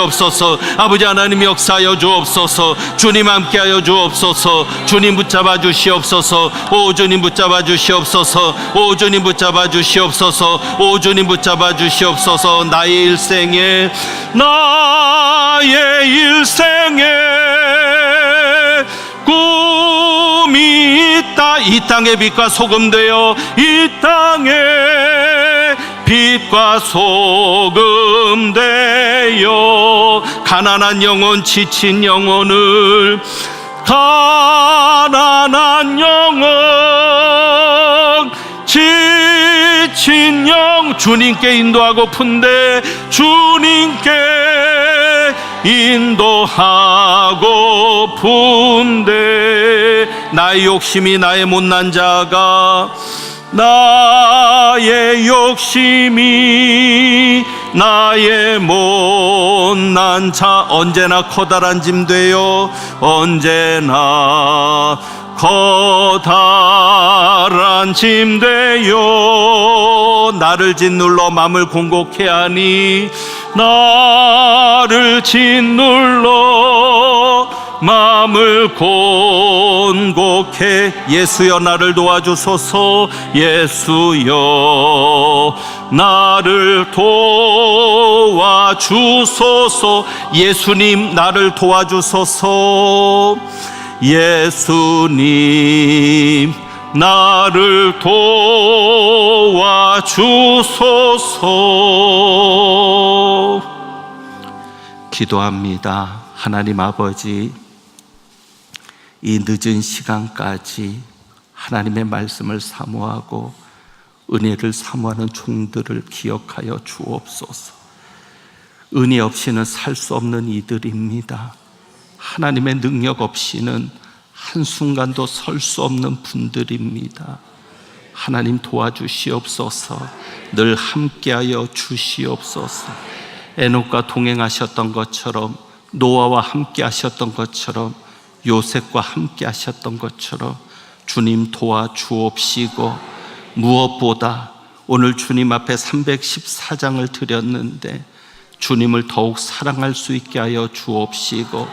[SPEAKER 1] 주시옵소서. 아버지 하나님 역사하여 주옵소서. 주님 함께하여 주옵소서. 주님 붙잡아 주시옵소서. 오 주님 붙잡아 주시옵소서. 오 주님 붙잡아 주시옵소서. 오 주님 붙잡아 주시옵소서. 나의 일생에 꿈이 있다. 이 땅의 빛과 소금 되어, 이 땅의 빛과 소금 되어 가난한 영혼, 지친 영혼을, 가난한 영혼, 지친 영 주님께 인도하고픈데, 주님께 인도하고픈데, 나의 욕심이, 나의 못난 자가, 나의 욕심이 나의 못난 자, 언제나 커다란 짐 되어, 언제나 커다란 짐 되어 나를 짓눌러 마음을 공곡해 하니, 나를 짓눌러 마음을 곤곡해. 예수여 나를 도와주소서. 예수여 나를 도와주소서. 예수님 나를 도와주소서. 예수님 나를 도와주소서. 기도합니다. 하나님 아버지, 이 늦은 시간까지 하나님의 말씀을 사모하고 은혜를 사모하는 종들을 기억하여 주옵소서. 은혜 없이는 살 수 없는 이들입니다. 하나님의 능력 없이는 한순간도 설 수 없는 분들입니다. 하나님 도와주시옵소서. 늘 함께하여 주시옵소서. 에녹과 동행하셨던 것처럼, 노아와 함께 하셨던 것처럼, 요셉과 함께 하셨던 것처럼 주님 도와주옵시고, 무엇보다 오늘 주님 앞에 314장을 드렸는데 주님을 더욱 사랑할 수 있게 하여 주옵시고,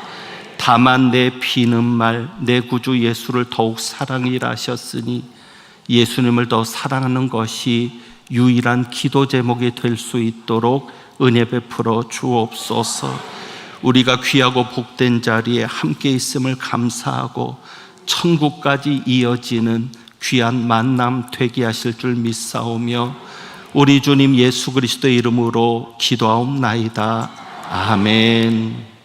[SPEAKER 1] 다만 내 비는 말 내 구주 예수를 더욱 사랑이라 하셨으니 예수님을 더 사랑하는 것이 유일한 기도 제목이 될 수 있도록 은혜 베풀어 주옵소서. 우리가 귀하고 복된 자리에 함께 있음을 감사하고 천국까지 이어지는 귀한 만남 되게 하실 줄 믿사오며, 우리 주님 예수 그리스도의 이름으로 기도하옵나이다. 아멘.